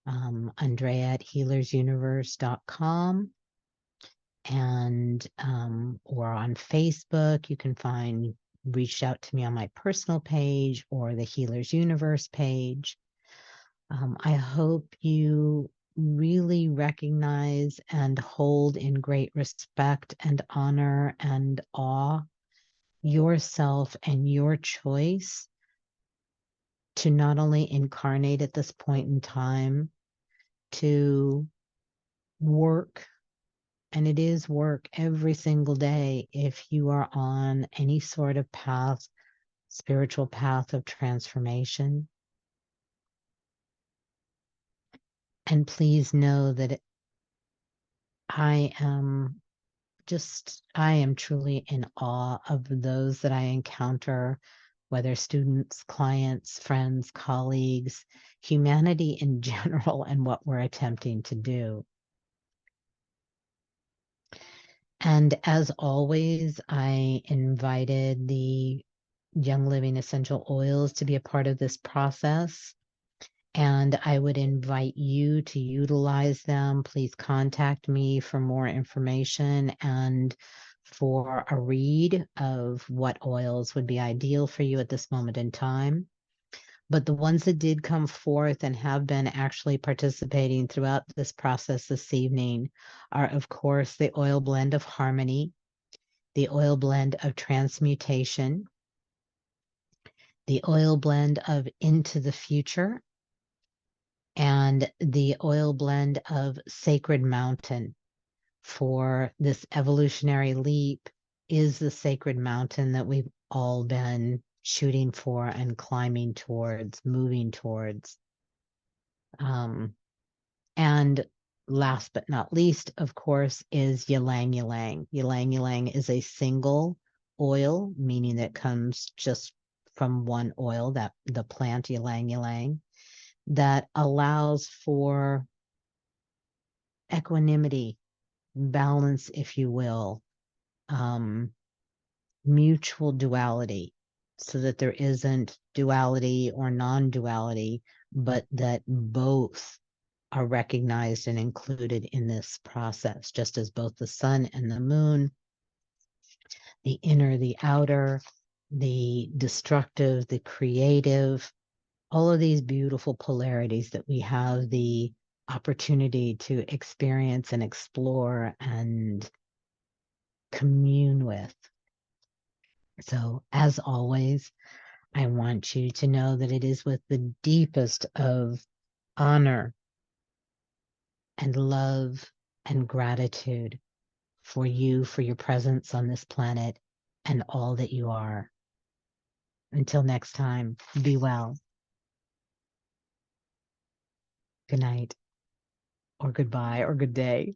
Andrea at healersuniverse.com, and or on Facebook. You can reach out to me on my personal page or the Healers Universe page. I hope you really recognize and hold in great respect and honor and awe yourself and your choice to not only incarnate at this point in time, to work, and it is work every single day if you are on any sort of path, spiritual path of transformation. And please know that I am truly in awe of those that I encounter, whether students, clients, friends, colleagues, humanity in general, and what we're attempting to do. And as always, I invited the Young Living Essential Oils to be a part of this process. And I would invite you to utilize them. Please contact me for more information and for a read of what oils would be ideal for you at this moment in time. But the ones that did come forth and have been actually participating throughout this process this evening are, of course, the oil blend of harmony, the oil blend of transmutation, the oil blend of into the future, and the oil blend of Sacred Mountain. For this evolutionary leap is the sacred mountain that we've all been shooting for and climbing towards, moving towards. And last but not least, of course, is ylang ylang. Ylang ylang is a single oil, meaning that comes just from one oil, that the plant ylang ylang, that allows for equanimity, balance, if you will, mutual duality, so that there isn't duality or non-duality, but that both are recognized and included in this process, just as both the sun and the moon, the inner, the outer, the destructive, the creative, all of these beautiful polarities that we have the opportunity to experience and explore and commune with. So, as always, I want you to know that it is with the deepest of honor and love and gratitude for you, for your presence on this planet, and all that you are. Until next time, be well. Good night, or goodbye, or good day.